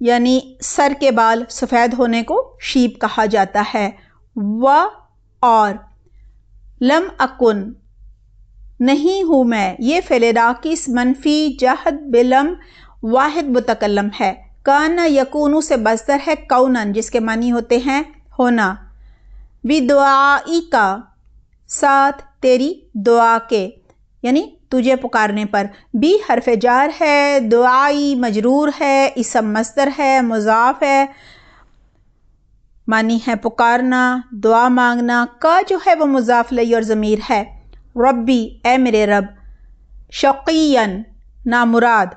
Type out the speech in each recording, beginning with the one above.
یعنی سر کے بال سفید ہونے کو شیب کہا جاتا ہے۔ و اور لم اکن نہیں ہوں میں، یہ فعل ناقص منفی جہد بلم واحد متکلم ہے۔ کانا یکونو سے مصدر ہے کونن، جس کے معنی ہوتے ہیں ہونا۔ بدعائی کا ساتھ تیری دعا کے، یعنی تجھے پکارنے پر۔ بھی حرف جار ہے، دعائی مجرور ہے، اسم مصدر ہے، مضاف ہے، معنی ہے پکارنا، دعا مانگنا۔ کا جو ہے وہ مضاف الیہ اور ضمیر ہے۔ ربی اے میرے رب، شقیًا نامراد،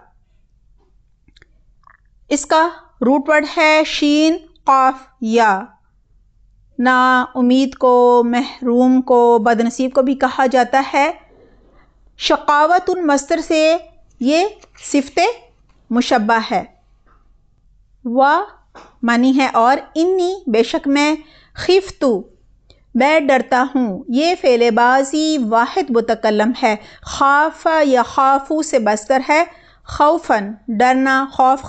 اس کا روٹ ورڈ ہے شین قاف یا۔ نا امید کو، محروم کو، بد نصیب کو بھی کہا جاتا ہے۔ شقاوت مصدر سے یہ صفت مشبہ ہے۔ و معنی ہے اور، انی بے شک میں، خفتو میں ڈرتا ہوں، یہ فعل بازی واحد متکلم ہے۔ خاف یا خافو سے مصدر ہے خوفاً ڈرنا، خوف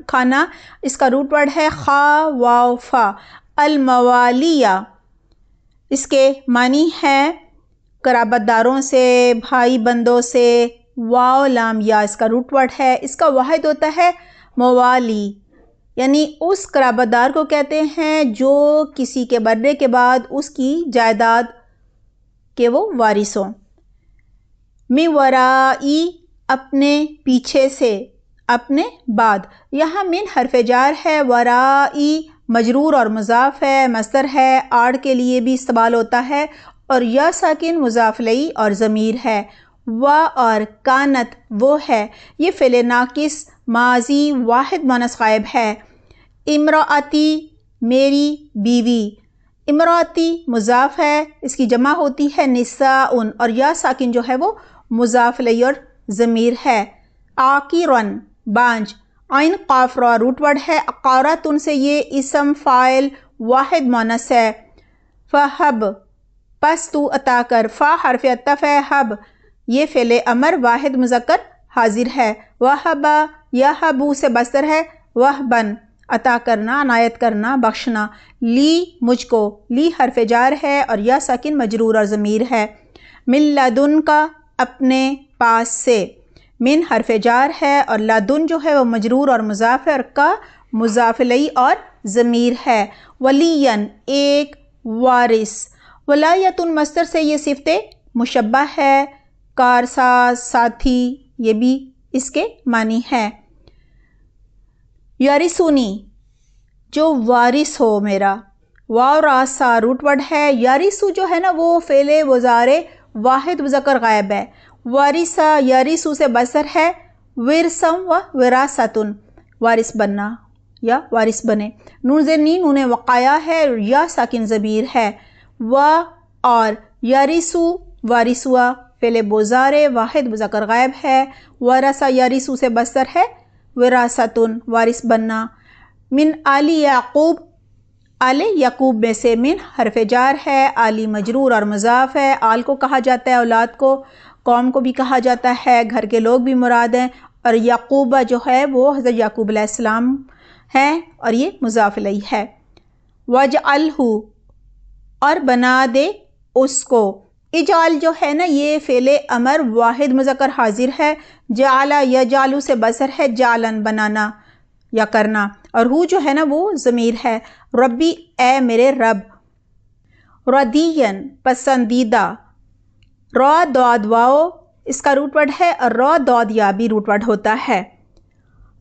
کھانا، اس کا روٹ ورڈ ہے خا واو فا۔ الموالیہ اس کے معنی ہے قرابت داروں سے، بھائی بندوں سے۔ واو لام یا اس کا روٹ ورڈ ہے، اس کا واحد ہوتا ہے موالی، یعنی اس قرابت دار کو کہتے ہیں جو کسی کے مرنے کے بعد اس کی جائیداد کے وہ وارث ہوں۔ من ورائی اپنے پیچھے سے، اپنے بعد۔ یہاں من حرف جار ہے، ورائی مجرور اور مضاف ہے، مصدر ہے، آڑ کے لیے بھی استعمال ہوتا ہے، اور یا ساکن مضاف الیہ اور ضمیر ہے۔ و اور کانت وہ ہے، یہ فعل ناقص ماضی واحد مونث غائب ہے۔ امراتی میری بیوی، امراتی مضاف ہے، اس کی جمع ہوتی ہے نساء، اور یا ساکن جو ہے وہ مضاف الیہ اور ضمیر ہے۔ عاقرن بانج، عین قاف را روٹ ورڈ ہے۔ عقارتن سے یہ اسم فاعل واحد مونث ہے۔ فہب پس تو عطا کر، فا حرف عطف ہے، حب یہ فعل امر واحد مذکر حاضر ہے۔ وہبا یہبو سے مصدر ہے وہبن عطا کرنا، عنایت کرنا، بخشنا۔ لی مجھ کو، لی حرف جار ہے اور یا ساکن مجرور اور ضمیر ہے۔ من لدن کا اپنے پاس سے، من حرف جار ہے اور لدن جو ہے وہ مجرور اور مضاف ہے، اور کا مضاف الیہ اور ضمیر ہے۔ ولیًا ایک وارث، ولایتن مصدر سے یہ صفت مشبہ ہے، کارساز، ساتھی، یہ بھی اس کے معنی ہے۔ یارثونی جو وارث ہو میرا، واو راسا روٹ ورڈ ہے۔ یارثو جو ہے نا وہ فعل مضارع واحد مذکر غائب ہے۔ وارثا یارثو سے مصدر ہے ورثم و وراثتن، وارث بننا یا وارث بنے۔ نون زیر نون وقایا ہے، یا ساکن ضمیر ہے۔ و اور یارثو وارثوا فعل مضارع واحد مذکر غائب ہے۔ ورثا یارثو سے مصدر ہے وراثتن، وارث بننا۔ من آل یعقوب، آل یعقوب میں سے، من حرف جار ہے، آلی مجرور اور مضاف ہے۔ آل کو کہا جاتا ہے اولاد کو، قوم کو بھی کہا جاتا ہے، گھر کے لوگ بھی مراد ہیں، اور یعقوبہ جو ہے وہ حضرت یعقوب علیہ السلام ہیں، اور یہ مضاف الیہ ہے۔ وَاجْعَلْهُ اور بنا دے اس کو، اجعل جو ہے نا یہ فعل امر واحد مذکر حاضر ہے۔ جعل یجعل سے مصدر ہے جعلن بنانا یا کرنا، اور ہو جو ہے نا وہ ضمیر ہے۔ ربی اے میرے رب، ردین پسندیدہ، را داد واو اس کا روٹ ورڈ ہے، اور را داد یا بھی روٹ ورڈ ہوتا ہے۔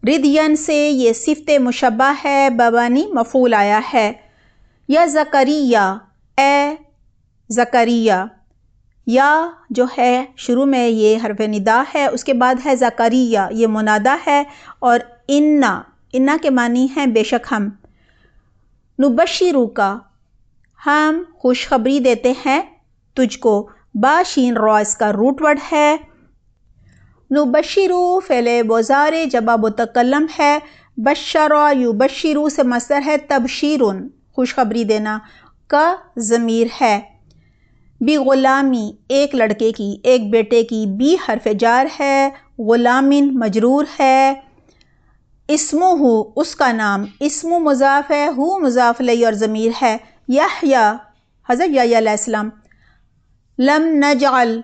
ردین سے یہ صفت مشبہ ہے، بمعنی مفعول آیا ہے۔ یا زکریہ اے زکریہ، یا جو ہے شروع میں یہ حرف ندا ہے، اس کے بعد ہے زکریہ، یہ منادہ ہے، اور انا کے معنی ہیں بے شک ہم۔ نبشرو کا ہم خوشخبری دیتے ہیں تجھ کو، با شین را اس کا روٹ ورڈ ہے۔ نبشرو فعل مضارع جمع متکلم ہے، بشرا یبشرو سے مصدر ہے تبشیرن خوشخبری دینا، کا ضمیر ہے۔ بی غلامی ایک لڑکے کی، ایک بیٹے کی، بی حرف جار ہے، غلامن مجرور ہے، اسمہ اس کا نام، اسم مضاف ہے، ہو مضاف الیہ اور ضمیر ہے، یحییٰ حضرت یحییٰ علیہ السلام، لم نجعل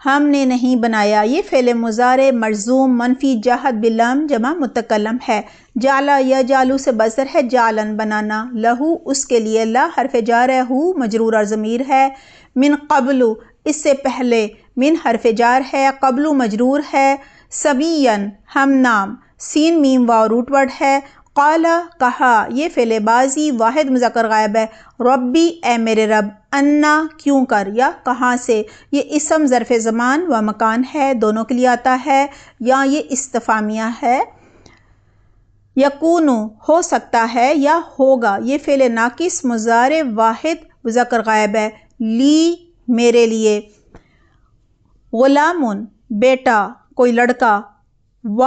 ہم نے نہیں بنایا، یہ فعل مضارع مجزوم منفی جہت باللام جمع متکلم ہے، جعل یجعل سے مصدر ہے جعلن بنانا، لہو اس کے لیے، لا حرف جار ہے، ہو مجرور اور ضمیر ہے، من قبل اس سے پہلے، من حرف جار ہے، قبل مجرور ہے، سبیًا ہم نام، سین میم واو روٹ ورڈ ہے، قال کہا یہ فعل بازی واحد مذکر غائب ہے، ربی اے میرے رب، انا کیوں کر یا کہاں سے، یہ اسم ظرف زمان و مکان ہے، دونوں کے لیے آتا ہے، یا یہ استفہامیہ ہے، یکون ہو سکتا ہے یا ہوگا، یہ فعل ناقص مضارع واحد مذکر غائب ہے، لی میرے لیے، غلام بیٹا کوئی لڑکا، و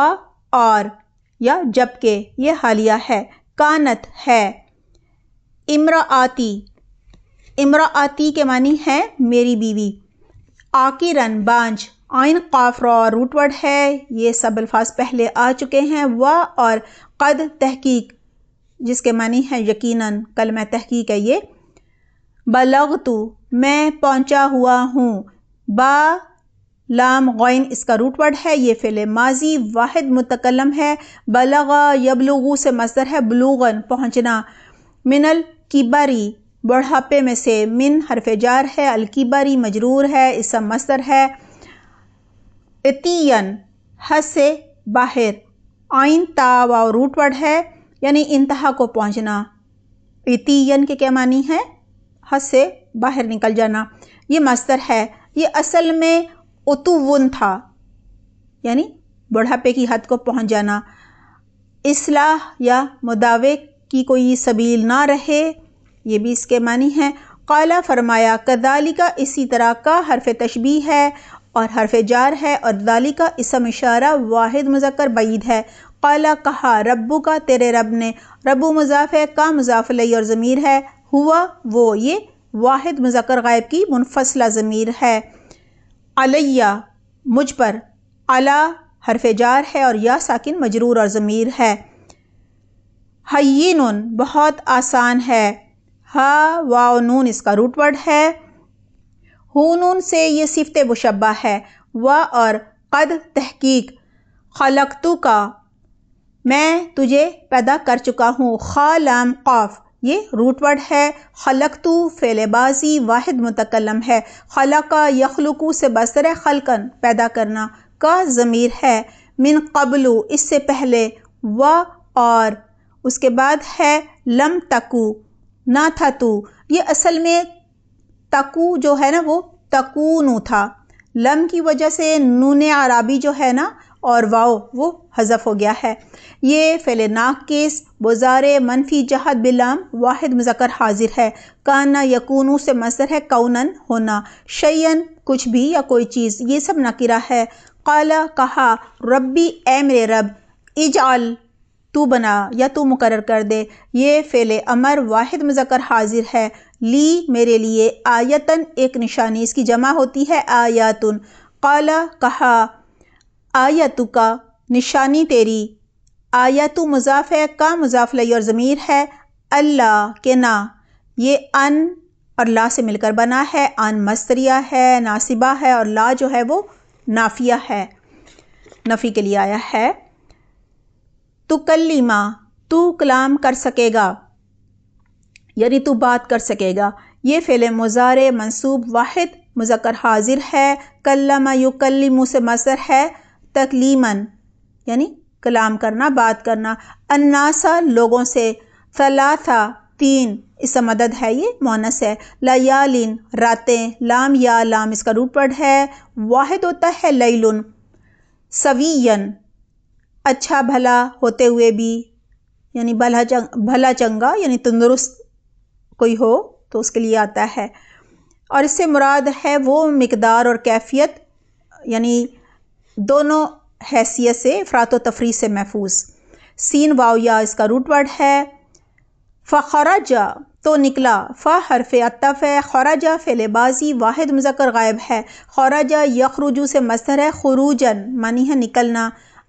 اور یا جبکہ یہ حالیہ ہے، کانت ہے، امراآتی امراآتی کے معنی ہے میری بیوی، عاقرن بانجھ، عین قاف را روٹ ورڈ ہے، یہ سب الفاظ پہلے آ چکے ہیں، و اور قد تحقیق جس کے معنی ہے یقیناً، کلمہ تحقیق ہے یہ، بلغتو میں پہنچا ہوا ہوں، با لام غین اس کا روٹ ورڈ ہے، یہ فعل ماضی واحد متکلم ہے، بلغا یبلغو سے مصدر ہے بلوغن پہنچنا، من الکبری بڑھاپے میں سے، من حرف جار ہے، الکبری مجرور ہے، اسم مصدر ہے، اتین حد سے باہر، عین تا واو روٹ ورڈ ہے یعنی انتہا کو پہنچنا، اتین کے کیا معنی ہے، حد سے باہر نکل جانا، یہ مصدر ہے، یہ اصل میں اتون تھا یعنی بڑھاپے کی حد کو پہنچ جانا، اصلاح یا مداوع کی کوئی سبیل نہ رہے، یہ بھی اس کے معنی ہے، قال فرمایا، کذالک اسی طرح، کا حرف تشبیہ ہے اور حرف جار ہے، اور ذالک اسم اشارہ واحد مذکر بعید ہے، قال کہا، ربو کا تیرے رب نے، ربو مضاف ہے، کا مضاف الیہ اور ضمیر ہے، ہوا وہ، یہ واحد مذکر غائب کی منفصلہ ضمیر ہے، علیہ مجھ پر، علی حرف جار ہے اور یا ساکن مجرور اور ضمیر ہے، ہین بہت آسان ہے، ہا واو نون اس کا روٹ ورڈ ہے، ہونون سے یہ صفت مشبہ ہے، و اور قد تحقیق، خلقتو کا میں تجھے پیدا کر چکا ہوں، خا لام قاف یہ روٹ ورڈ ہے، خلقتو فعل بازی واحد متکلم ہے، خلقا یخلقو سے مصدر ہے خلقن پیدا کرنا، کا ضمیر ہے، من قبل اس سے پہلے، و اور اس کے بعد ہے لم تکو نہ تھا تو، یہ اصل میں تکو جو ہے نا وہ تکونو تھا، لم کی وجہ سے نون عربی جو ہے نا اور واو وہ حذف ہو گیا ہے، یہ فعل ناقص مضارع منفی جہت باللام واحد مذکر حاضر ہے، کانا یکونو سے مصدر ہے کونن ہونا، شیئن کچھ بھی یا کوئی چیز، یہ سب نکرہ ہے، قال کہا، ربی اے میرے رب، اجعل تو بنا یا تو مقرر کر دے، یہ فعل امر واحد مذکر حاضر ہے، لی میرے لیے، آیتن ایک نشانی، اس کی جمع ہوتی ہے آیاتن، قال کہا، آیتو کا نشانی تیری، آیتو مضاف ہے، کا مضاف الیہ اور ضمیر ہے، اللہ کے نا، یہ ان اور لا سے مل کر بنا ہے، ان مصدریہ ہے، ناصبہ ہے، اور لا جو ہے وہ نافیہ ہے، نفی کے لیے آیا ہے، تکلیما تو کلام کر سکے گا یعنی تو بات کر سکے گا، یہ فعل مضارع منصوب واحد مذکر حاضر ہے، کلم یکلم سے مصدر ہے تکلیماً یعنی کلام کرنا، بات کرنا، الناسا لوگوں سے، ثلاثہ تین اسم عدد ہے، یہ مؤنث ہے، لیالین راتیں، لام یا لام اس کا روٹ ورڈ ہے، واحد ہوتا ہے لیلن، سویین اچھا بھلا ہوتے ہوئے بھی یعنی بھلا چنگا یعنی تندرست کوئی ہو تو اس کے لیے آتا ہے، اور اس سے مراد ہے وہ مقدار اور کیفیت یعنی دونوں حیثیت سے افراط و تفریط سے محفوظ، سین واو یا اس کا روٹ ورڈ ہے، فخرج تو نکلا، فا حرف عطف ہے، خرج فعل بازی واحد مذکر غائب ہے، خرج یخرج سے مصدر ہے خروجن معنی ہے نکلنا،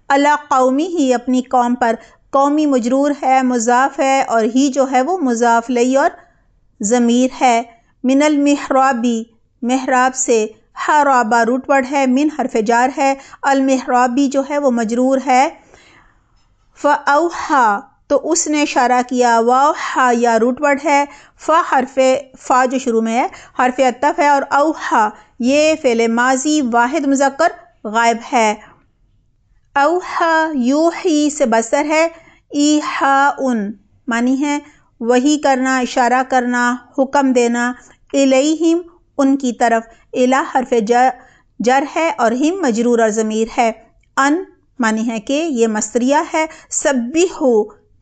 علی قومی ہی اپنی قوم پر، قومی مجرور ہے، مضاف ہے، اور ہی جو ہے وہ مضاف الیہ اور ضمیر ہے۔ من المحرابی محراب سے، حرابہ روٹ ورڈ ہے، من حرف جار ہے، المحرابی جو ہے وہ مجرور ہے۔ فاوحیٰ تو اس نے اشارہ کیا، واوحیٰ یا روٹ ورڈ ہے، فا جو شروع میں ہے حرف عطف ہے، اور اوحیٰ یہ فعل ماضی واحد مذکر غائب ہے۔ اوحیٰ یوحی سے بستر ہے، ایحاء معنی ہے وحی کرنا، اشارہ کرنا، حکم دینا، الیہم ان کی طرف، الی حرف جر ہے اور ہم مجرور اور ضمیر ہے، ان معنی ہے کہ یہ مصدریہ ہے، سبحو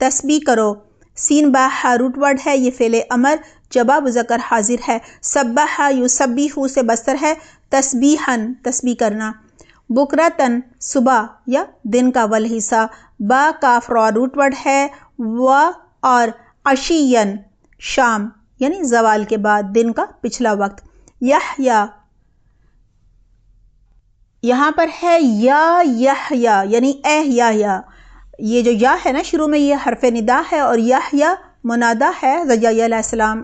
تسبیح کرو، سین با ہا روٹ ورڈ ہے، یہ فعل امر جمع مذکر حاضر ہے، سبح یسبح سے بستر ہے، تسبیحا تسبیح کرنا، بکرتن صبح یا دن کا والحصہ، با کاف را روٹ ورڈ ہے، و اور عشین شام یعنی زوال کے بعد، دن کا پچھلا وقت، یحییٰ یہاں پر ہے یا یحییٰ یعنی اے یحییٰ، یہ جو یا ہے نا شروع میں یہ حرف ندا ہے، اور یحییٰ منادہ ہے، زکریا علیہ السلام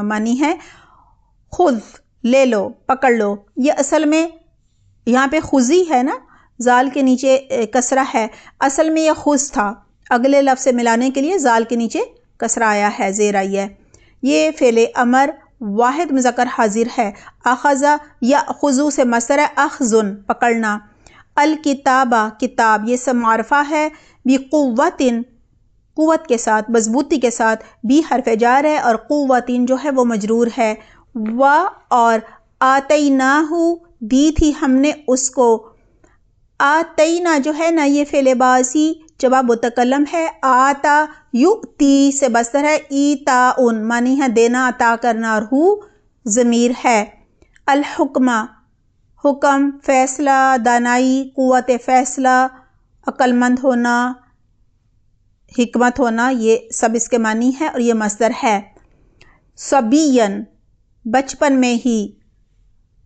معنی ہے خذ لے لو، پکڑ لو، یہ اصل میں یہاں پہ خذی ہے نا، زال کے نیچے کسرہ ہے، اصل میں یہ خذ تھا، اگلے لفظ سے ملانے کے لیے زال کے نیچے کسرہ آیا ہے، زیر آئی ہے۔ یہ فعل امر واحد مذکر حاضر ہے، اخذا یا خذو سے مصدر ہے، اخذن پکڑنا، الکتابہ کتاب یہ سب معرفہ ہے، بقوتن قوت کے ساتھ، مضبوطی کے ساتھ، بھی حرف جار ہے اور قوتن جو ہے وہ مجرور ہے، و اور آتیناہ دی تھی ہم نے اس کو، آتینا جو ہے نا یہ فعل بازی جمع متکلم ہے، آتا یؤتی سے بستر ہے، ایتاؤن معنی ہے دینا عطا کرنا، اور ہو ضمیر ہے، الحکمہ حکم، فیصلہ، دانائی، قوت فیصلہ، عقل مند ہونا، حکمت ہونا، یہ سب اس کے معنی ہے اور یہ مصدر ہے۔ صبیًا بچپن میں ہی،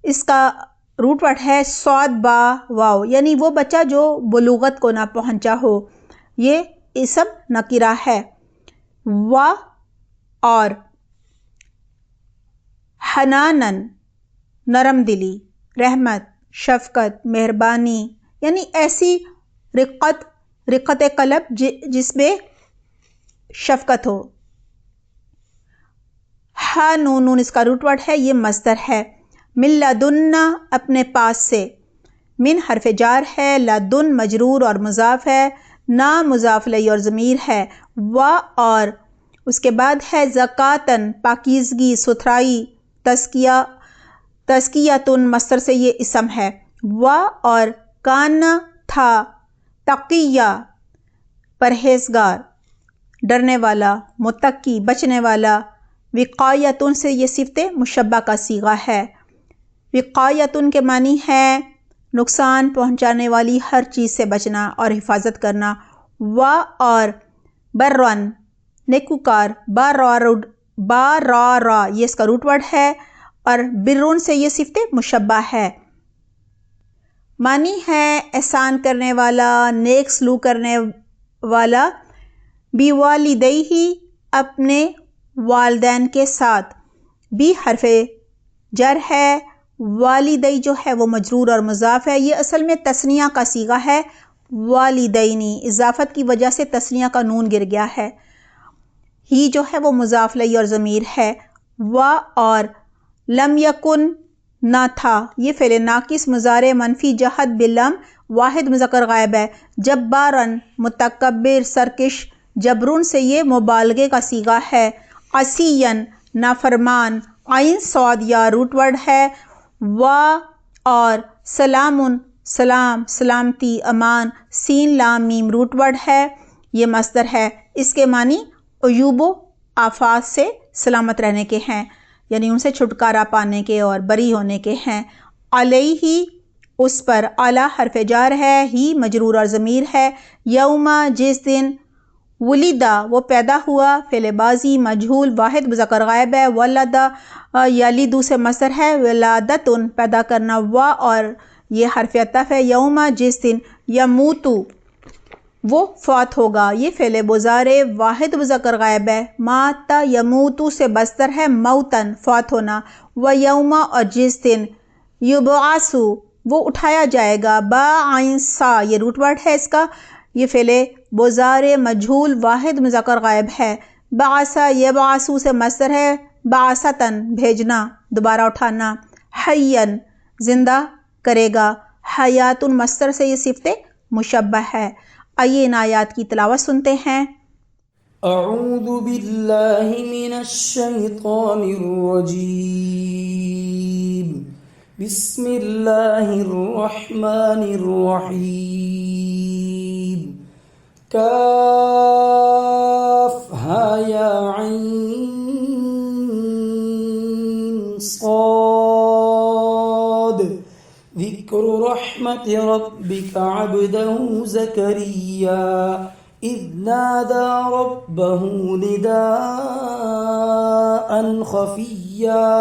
اس کا روٹ ورڈ ہے صاد با واو یعنی وہ بچہ جو بلوغت کو نہ پہنچا ہو، یہ اسم نکرہ ہے، و اور حنانن نرم دلی، رحمت، شفقت، مہربانی یعنی ایسی رقت قلب جس میں شفقت ہو۔ ہا نون اس کا روٹ ورڈ ہے، یہ مصدر ہے، من لدن اپنے پاس سے، من حرف جار ہے، لدن مجرور اور مضاف ہے، نا مضاف الیہ اور ضمیر ہے، و اور اس کے بعد ہے زکاتن پاکیزگی، ستھرائی، تزکیتن مصدر سے یہ اسم ہے، و اور کان تھا، تقیہ پرہیزگار، ڈرنے والا، متقی بچنے والا، وقایتن سے یہ صفت مشبہ کا صیغہ ہے، وقایتن کے معنی ہے نقصان پہنچانے والی ہر چیز سے بچنا اور حفاظت کرنا، و اور برن نیکوکار، با را یہ اس کا روٹ ورڈ ہے، اور برن سے یہ صفت مشبہ ہے، معنی ہے احسان کرنے والا، نیک سلوک کرنے والا، بی والدیہ اپنے والدین کے ساتھ، بھی حرف جر ہے، والدی جو ہے وہ مجرور اور مضاف ہے، یہ اصل میں تثنیہ کا صیغہ ہے، والدینی اضافت کی وجہ سے تثنیہ کا نون گر گیا ہے، ہی جو ہے وہ مضاف الیہ اور ضمیر ہے، و اور لم یکن نہ تھا، یہ فعل ناقص مضارع منفی جہت باللم واحد مذکر غائب ہے، جبارن متکبر سرکش، جبرون سے یہ مبالغے کا صیغہ ہے، عصین نافرمان، عین صاد یا روٹ ورڈ ہے، و اور سلامن سلام سلامتی امان، سین لام میم روٹ ورڈ ہے، یہ مصدر ہے، اس کے معنی عیوب و آفات سے سلامت رہنے کے ہیں، یعنی ان سے چھٹکارا پانے کے اور بری ہونے کے ہیں، علیہ اس پر، اعلیٰ حرف جار ہے، ہی مجرور اور ضمیر ہے، یوم جس دن، ولیدہ وہ پیدا ہوا، فعل بازی مجہول واحد مذکر غائب ہے، ولدہ یلیدو سے مصدر ہے، ولادتن پیدا کرنا، و اور یہ حرف عطف ہے، یوم جس دن یموتو وہ فوت ہوگا، یہ فعل مضارع واحد مذکر غائب ہے۔ ماتا یموتو سے مصدر ہے موتن فوت ہونا، و یوما اور جس دن، یبعثو وہ اٹھایا جائے گا، با عین سا یہ روٹ ورڈ ہے اس کا، یہ فعل مضارع مجہول واحد مذکر غائب ہے۔ بعثا یبعثو سے مصدر ہے بعثتن بھیجنا دوبارہ اٹھانا، حیّن زندہ کرے گا، حیاتن مصدر سے یہ صفت مشبہ ہے۔ آئیے ان آیات کی تلاوت سنتے ہیں۔ اعوذ باللہ من الشیطان الرجیم، بسم اللہ الرحمن الرحیم، کاف ہا یا عین صاد، ذکر رحمت ربک عبدہ زکریا اذ نادى ربه نداء خفيا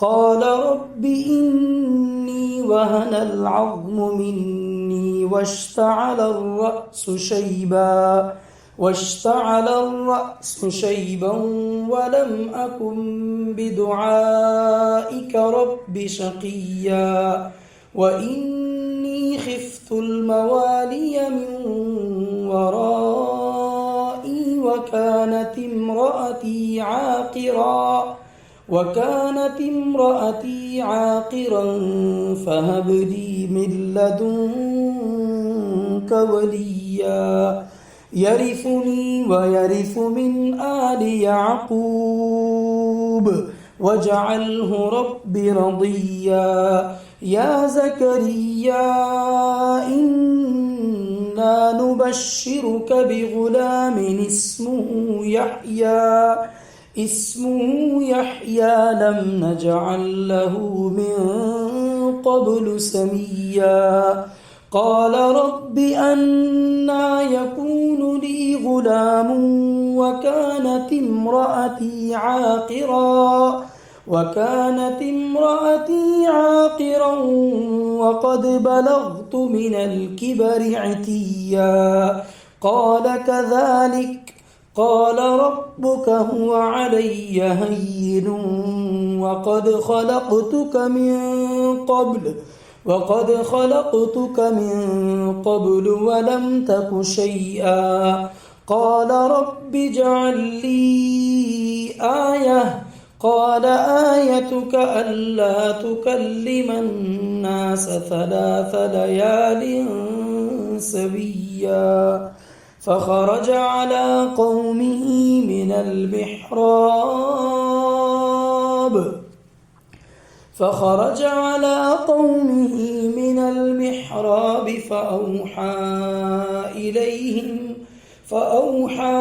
قال رب إني وهن العظم مني واشتعل الرأس شيبا ولم أكن بدعائك رب شقيا وإني خفت الموالي من ورائي وكانت امرأتي عاقرا فهب لي من لدنك وليا يرثني ويرث من آل يعقوب واجعله رب رضيا يا زكريا إنا نبشرك بغلام اسمه يحيى لم نجعل له من قبل سميا قال رب أنى يكون لي غلام وكانت امرأتي عاقرا وقد بلغت من الكبر عتيا قال كذلك قال ربك هو علي هين وقد خلقتك من قبل ولم تك شيئا قال رب اجعل لي آية قال آيتك ألا تكلم الناس 3 ليال سويا فخرج على قومه من المحراب فأوحى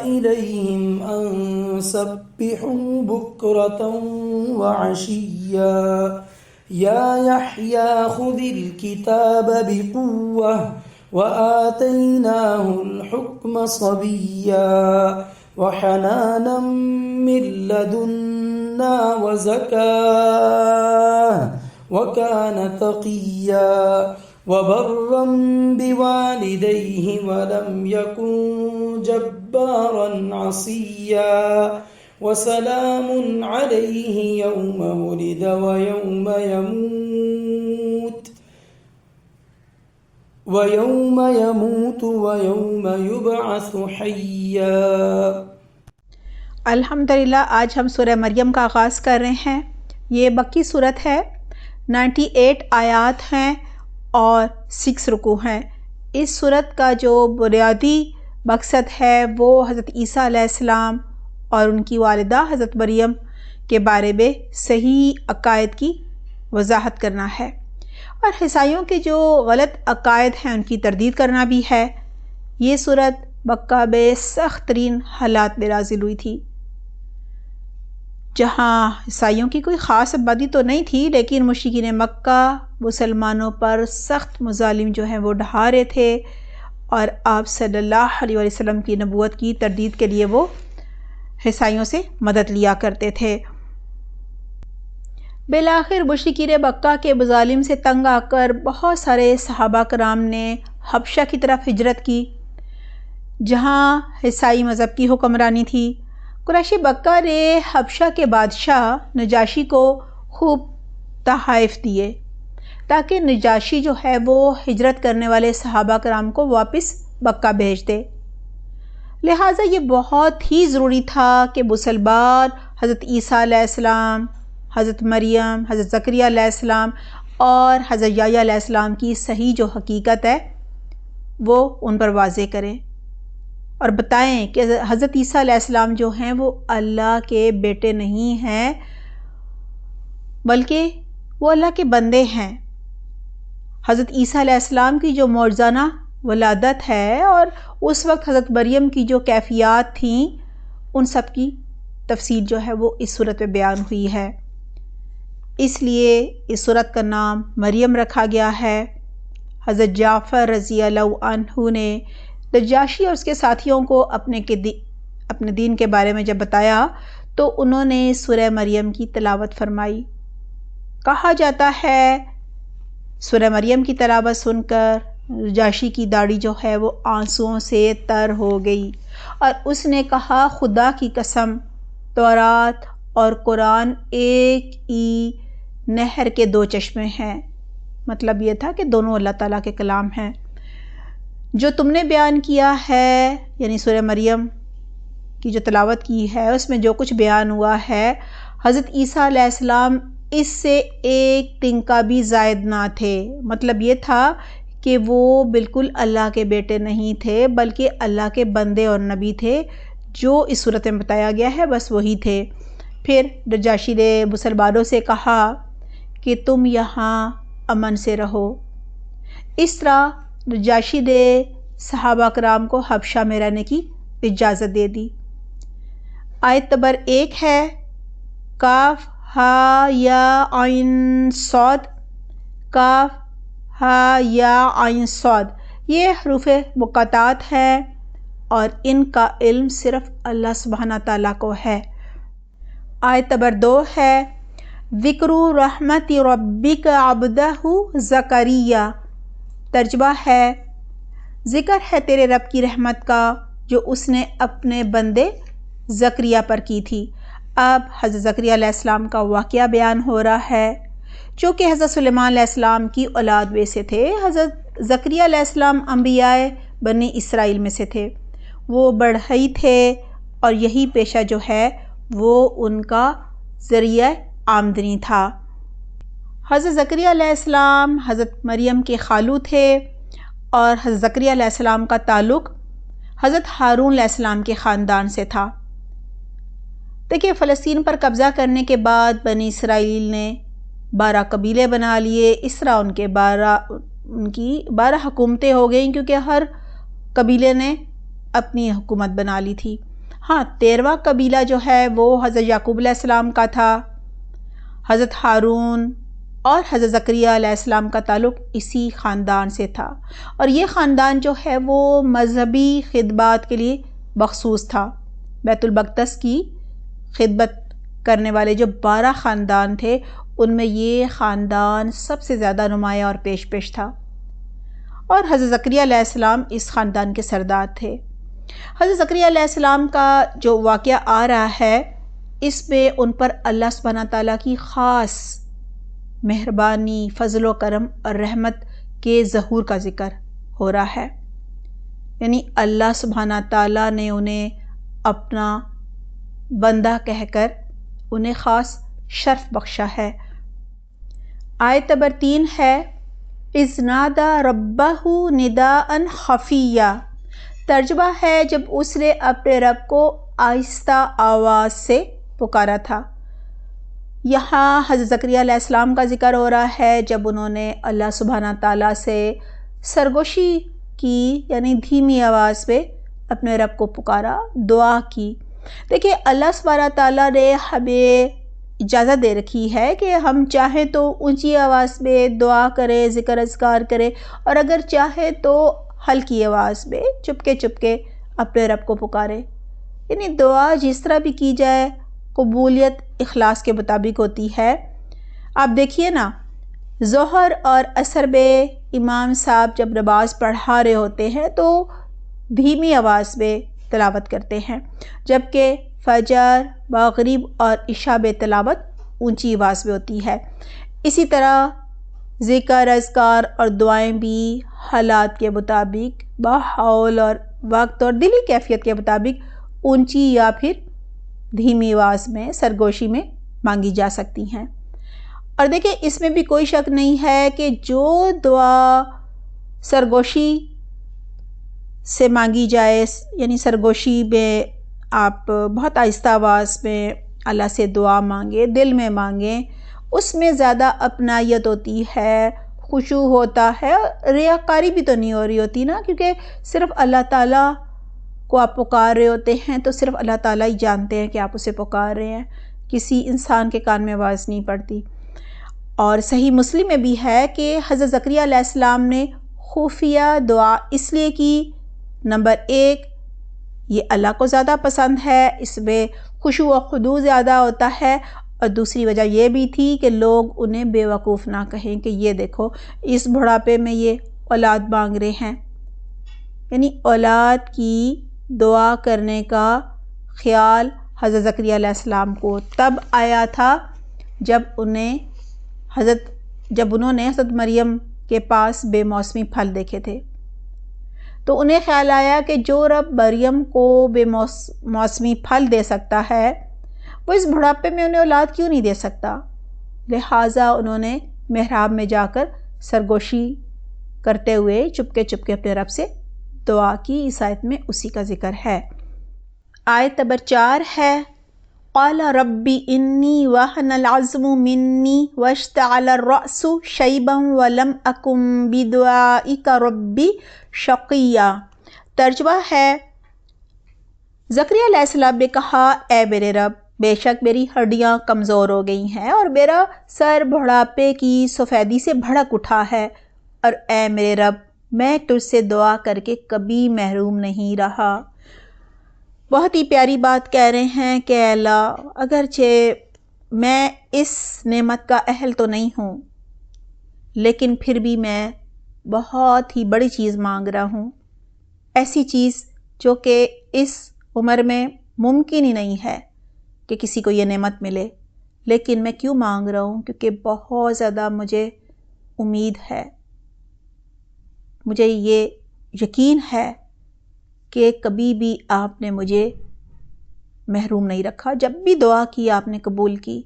إليهم أن سبحوا بكرة وعشيا يا يحيى خذ الكتاب بقوة وآتيناه الحكم صبيا وحنانا من لدنا وزكاة وكان تقيا وبرا بوالديه ولم يكن جبارا عصيا وسلام عليه يوم ولد ويوم يموت ويوم يبعث حيا۔ الحمدللہ آج ہم سورہ مریم کا آغاز کر رہے ہیں۔ یہ مکی صورت ہے، 98 آیات ہیں اور 6 رکوع ہیں۔ اس صورت کا جو بنیادی مقصد ہے وہ حضرت عیسیٰ علیہ السلام اور ان کی والدہ حضرت مریم کے بارے میں صحیح عقائد کی وضاحت کرنا ہے، اور عیسائیوں کے جو غلط عقائد ہیں ان کی تردید کرنا بھی ہے۔ یہ صورت مکہ میں سخت ترین حالات میں نازل ہوئی تھی، جہاں عیسائیوں کی کوئی خاص آبادی تو نہیں تھی، لیکن مشرکین مکہ مسلمانوں پر سخت مظالم جو ہیں وہ ڈھا رہے تھے، اور آپ صلی اللہ علیہ وسلم کی نبوت کی تردید کے لیے وہ عیسائیوں سے مدد لیا کرتے تھے۔ بالآخر مشرکین مکہ کے مظالم سے تنگ آ کر بہت سارے صحابہ کرام نے حبشہ کی طرف ہجرت کی، جہاں عیسائی مذہب کی حکمرانی تھی۔ قریش مکہ نے حبشہ کے بادشاہ نجاشی کو خوب تحائف دیے تاکہ نجاشی جو ہے وہ ہجرت کرنے والے صحابہ کرام کو واپس مکہ بھیج دے۔ لہٰذا یہ بہت ہی ضروری تھا کہ مسلمان حضرت عیسیٰ علیہ السلام، حضرت مریم، حضرت زکریا علیہ السلام اور حضرت یحییٰ علیہ السلام کی صحیح جو حقیقت ہے وہ ان پر واضح کریں اور بتائیں کہ حضرت عیسیٰ علیہ السلام جو ہیں وہ اللہ کے بیٹے نہیں ہیں بلکہ وہ اللہ کے بندے ہیں۔ حضرت عیسیٰ علیہ السلام کی جو معجزانہ ولادت ہے اور اس وقت حضرت مریم کی جو کیفیات تھیں ان سب کی تفصیل جو ہے وہ اس صورت میں بیان ہوئی ہے۔ اس لیے اس صورت کا نام مریم رکھا گیا ہے۔ حضرت جعفر رضی اللہ عنہ نے نجاشی اور اس کے ساتھیوں کو اپنے دین کے بارے میں جب بتایا تو انہوں نے سورہ مریم کی تلاوت فرمائی۔ کہا جاتا ہے سورہ مریم کی تلاوت سن کر نجاشی کی داڑھی جو ہے وہ آنسوؤں سے تر ہو گئی اور اس نے کہا خدا کی قسم تورات اور قرآن ایک ہی نہر کے دو چشمے ہیں۔ مطلب یہ تھا کہ دونوں اللہ تعالیٰ کے کلام ہیں۔ جو تم نے بیان کیا ہے یعنی سورہ مریم کی جو تلاوت کی ہے اس میں جو کچھ بیان ہوا ہے، حضرت عیسیٰ علیہ السلام اس سے ایک تنکا بھی زائد نہ تھے۔ مطلب یہ تھا کہ وہ بالکل اللہ کے بیٹے نہیں تھے بلکہ اللہ کے بندے اور نبی تھے۔ جو اس صورت میں بتایا گیا ہے بس وہی تھے۔ پھر نجاشی نے مسلمانوں سے کہا کہ تم یہاں امن سے رہو۔ اس طرح نجاشی نے صحابہ کرام کو حبشہ میں رہنے کی اجازت دے دی۔ آیت نمبر 1 ہے کاف ہا یا عین صاد، کاف ہا یا عین صاد، یہ حروف مقاطعات ہیں اور ان کا علم صرف اللہ سبحانہ تعالیٰ کو ہے۔ آیت نمبر 2 ہے ذکر رحمت ربک عبدہ زکریا، ترجمہ ہے ذکر ہے تیرے رب کی رحمت کا جو اس نے اپنے بندے زکریا پر کی تھی۔ اب حضرت زکریا علیہ السلام کا واقعہ بیان ہو رہا ہے جو کہ حضرت سلیمان علیہ السلام کی اولاد میں سے تھے۔ حضرت زکریا علیہ السلام انبیاء بنی اسرائیل میں سے تھے، وہ بڑھئی تھے اور یہی پیشہ جو ہے وہ ان کا ذریعہ آمدنی تھا۔ حضرت زکریا علیہ السلام حضرت مریم کے خالو تھے اور حضرت زکریا علیہ السلام کا تعلق حضرت ہارون علیہ السلام کے خاندان سے تھا۔ دیکھیے فلسطین پر قبضہ کرنے کے بعد بنی اسرائیل نے 12 قبیلے بنا لیے۔ اس طرح ان کی 12 حکومتیں ہو گئیں کیونکہ ہر قبیلے نے اپنی حکومت بنا لی تھی۔ ہاں 13واں قبیلہ جو ہے وہ حضرت یعقوب علیہ السلام کا تھا۔ حضرت ہارون اور حضرت زکریا علیہ السلام کا تعلق اسی خاندان سے تھا اور یہ خاندان جو ہے وہ مذہبی خدمات کے لیے مخصوص تھا۔ بیت المقدس کی خدمت کرنے والے جو 12 خاندان تھے ان میں یہ خاندان سب سے زیادہ نمایاں اور پیش تھا اور حضرت زکریا علیہ السلام اس خاندان کے سردار تھے۔ حضرت زکریا علیہ السلام کا جو واقعہ آ رہا ہے اس میں ان پر اللہ سبحانہ تعالیٰ کی خاص مہربانی، فضل و کرم اور رحمت کے ظہور کا ذکر ہو رہا ہے، یعنی اللہ سبحانہ تعالیٰ نے انہیں اپنا بندہ کہہ کر انہیں خاص شرف بخشا ہے۔ آیت نمبر 3 ہے اذ نادى ربہ نداء خفیا، ترجمہ ہے جب اس نے اپنے رب کو آہستہ آواز سے پکارا تھا۔ یہاں حضرت زکریا علیہ السلام کا ذکر ہو رہا ہے جب انہوں نے اللہ سبحانہ تعالیٰ سے سرگوشی کی، یعنی دھیمی آواز پہ اپنے رب کو پکارا، دعا کی۔ دیکھیے اللہ سبحانہ تعالیٰ نے ہمیں اجازت دے رکھی ہے کہ ہم چاہیں تو اونچی آواز میں دعا کریں، ذکر اذکار کریں اور اگر چاہیں تو ہلکی آواز میں چپکے اپنے رب کو پکاریں۔ یعنی دعا جس طرح بھی کی جائے قبولیت اخلاص کے مطابق ہوتی ہے۔ آپ دیکھیے نا، ظہر اور عصر میں امام صاحب جب نماز پڑھا رہے ہوتے ہیں تو دھیمی آواز میں تلاوت کرتے ہیں، جبکہ فجر، مغرب اور عشاء میں تلاوت اونچی آواز میں ہوتی ہے۔ اسی طرح ذکر، اذکار اور دعائیں بھی حالات کے مطابق، ماحول اور وقت اور دلی کیفیت کے مطابق اونچی یا پھر دھیمی آواز میں سرگوشی میں مانگی جا سکتی ہیں۔ اور دیکھیں، اس میں بھی کوئی شک نہیں ہے کہ جو دعا سرگوشی سے مانگی جائے، یعنی سرگوشی میں آپ بہت آہستہ آواز میں اللہ سے دعا مانگیں، دل میں مانگیں، اس میں زیادہ اپنائیت ہوتی ہے، خشوع ہوتا ہے، ریاکاری بھی تو نہیں ہو رہی ہوتی نا، کیونکہ صرف اللہ تعالیٰ کو آپ پکار رہے ہوتے ہیں تو صرف اللہ تعالیٰ ہی جانتے ہیں کہ آپ اسے پکار رہے ہیں، کسی انسان کے کان میں آواز نہیں پڑتی۔ اور صحیح مسلم میں بھی ہے کہ حضرت زکریا علیہ السلام نے خفیہ دعا اس لیے کی، نمبر 1 یہ اللہ کو زیادہ پسند ہے، اس میں خشوع و خضوع زیادہ ہوتا ہے، اور دوسری وجہ یہ بھی تھی کہ لوگ انہیں بے وقوف نہ کہیں کہ یہ دیکھو اس بڑھاپے میں یہ اولاد مانگ رہے ہیں۔ یعنی اولاد کی دعا کرنے کا خیال حضرت زکریا علیہ السلام کو تب آیا تھا جب انہوں نے حضرت مریم کے پاس بے موسمی پھل دیکھے تھے، تو انہیں خیال آیا کہ جو رب مریم کو بے موسمی پھل دے سکتا ہے وہ اس بڑھاپے میں انہیں اولاد کیوں نہیں دے سکتا۔ لہٰذا انہوں نے محراب میں جا کر سرگوشی کرتے ہوئے چپکے چپکے اپنے رب سے دعا کی۔ اس آیت میں اسی کا ذکر ہے۔ آیت نمبر 4 ہے، قال رب انی وہن العظم منی واشتعل الرأس شیبا ولم اکن بدعائک ربی شقیا۔ ترجمہ ہے، زکریا علیہ السلام نے کہا، اے میرے رب، بے شک میری ہڈیاں کمزور ہو گئی ہیں اور میرا سر بڑھاپے کی سفیدی سے بھڑک اٹھا ہے، اور اے میرے رب، میں تجھ سے دعا کر کے کبھی محروم نہیں رہا۔ بہت ہی پیاری بات کہہ رہے ہیں کہ اے اللہ، اگرچہ میں اس نعمت کا اہل تو نہیں ہوں، لیکن پھر بھی میں بہت ہی بڑی چیز مانگ رہا ہوں، ایسی چیز جو کہ اس عمر میں ممکن ہی نہیں ہے کہ کسی کو یہ نعمت ملے، لیکن میں کیوں مانگ رہا ہوں؟ کیونکہ بہت زیادہ مجھے امید ہے، مجھے یہ یقین ہے کہ کبھی بھی آپ نے مجھے محروم نہیں رکھا، جب بھی دعا کی آپ نے قبول کی۔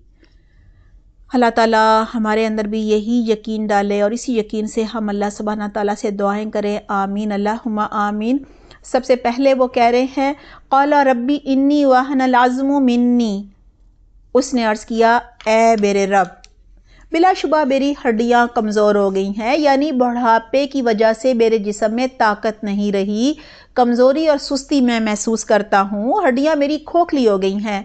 اللہ تعالیٰ ہمارے اندر بھی یہی یقین ڈالے اور اسی یقین سے ہم اللہ سبحانہ تعالیٰ سے دعائیں کریں۔ آمین، اللہم آمین۔ سب سے پہلے وہ کہہ رہے ہیں، قال ربی انی وہن العظم منی، اس نے عرض کیا، اے میرے رب، بلا شبہ میری ہڈیاں کمزور ہو گئی ہیں، یعنی بڑھاپے کی وجہ سے میرے جسم میں طاقت نہیں رہی، کمزوری اور سستی میں محسوس کرتا ہوں، ہڈیاں میری کھوکھلی ہو گئی ہیں۔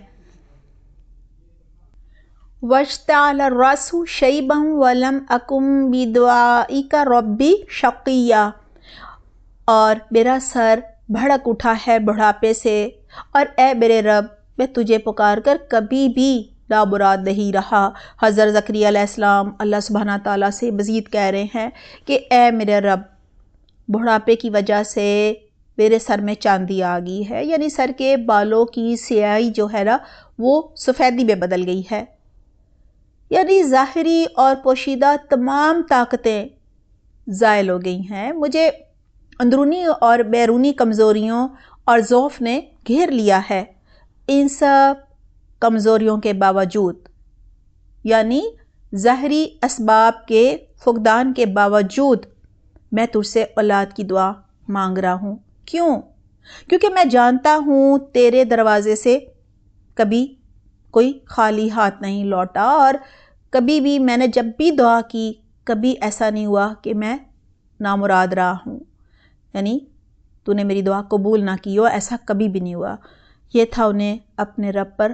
واشتعل الرأس شیبا ولم اکن بدعائک ربی شقیا، اور میرا سر بھڑک اٹھا ہے بڑھاپے سے، اور اے میرے رب، میں تجھے پکار کر کبھی بھی نامراد نہیں رہا۔ حضرت زکریا علیہ السلام اللہ سبحانہ تعالیٰ سے مزید کہہ رہے ہیں کہ اے میرے رب، بڑھاپے کی وجہ سے میرے سر میں چاندی آ گئی ہے، یعنی سر کے بالوں کی سیاہی جو ہے نا وہ سفیدی میں بدل گئی ہے، یعنی ظاہری اور پوشیدہ تمام طاقتیں زائل ہو گئی ہیں، مجھے اندرونی اور بیرونی کمزوریوں اور ضعف نے گھیر لیا ہے۔ ان سب کمزوریوں کے باوجود، یعنی ظاہری اسباب کے فقدان کے باوجود، میں تجھ سے اولاد کی دعا مانگ رہا ہوں۔ کیوں؟ کیونکہ میں جانتا ہوں تیرے دروازے سے کبھی کوئی خالی ہاتھ نہیں لوٹا، اور کبھی بھی میں نے جب بھی دعا کی کبھی ایسا نہیں ہوا کہ میں نامراد رہا ہوں، یعنی تو نے میری دعا قبول نہ کی ہو، ایسا کبھی بھی نہیں ہوا۔ یہ تھا انہیں اپنے رب پر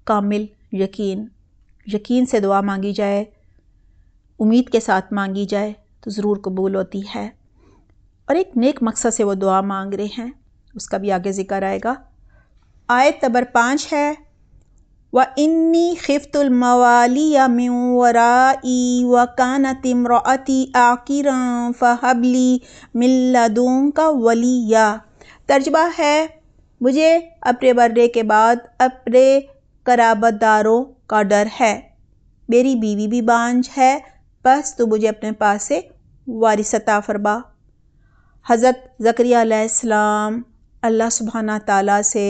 کامل یقین سے دعا مانگی جائے، امید کے ساتھ مانگی جائے تو ضرور قبول ہوتی ہے، اور ایک نیک مقصد سے وہ دعا مانگ رہے ہیں، اس کا بھی آگے ذکر آئے گا۔ آیت نمبر 5 ہے، وَإِنِّي خِفْتُ الْمَوَالِيَ مِنْ وَرَائِي وَكَانَتِ امْرَأَتِي عَاقِرًا فَهَبْ لِي مِنْ لَدُنْكَ وَلِيًّا۔ ترجمہ ہے، مجھے اپنے مرنے کے بعد اپنے قرابت داروں کا ڈر ہے، میری بیوی بھی بانجھ ہے، بس تو مجھے اپنے پاس سے وارث عطا فرما۔ حضرت زکریا علیہ السلام اللہ سبحانہ تعالیٰ سے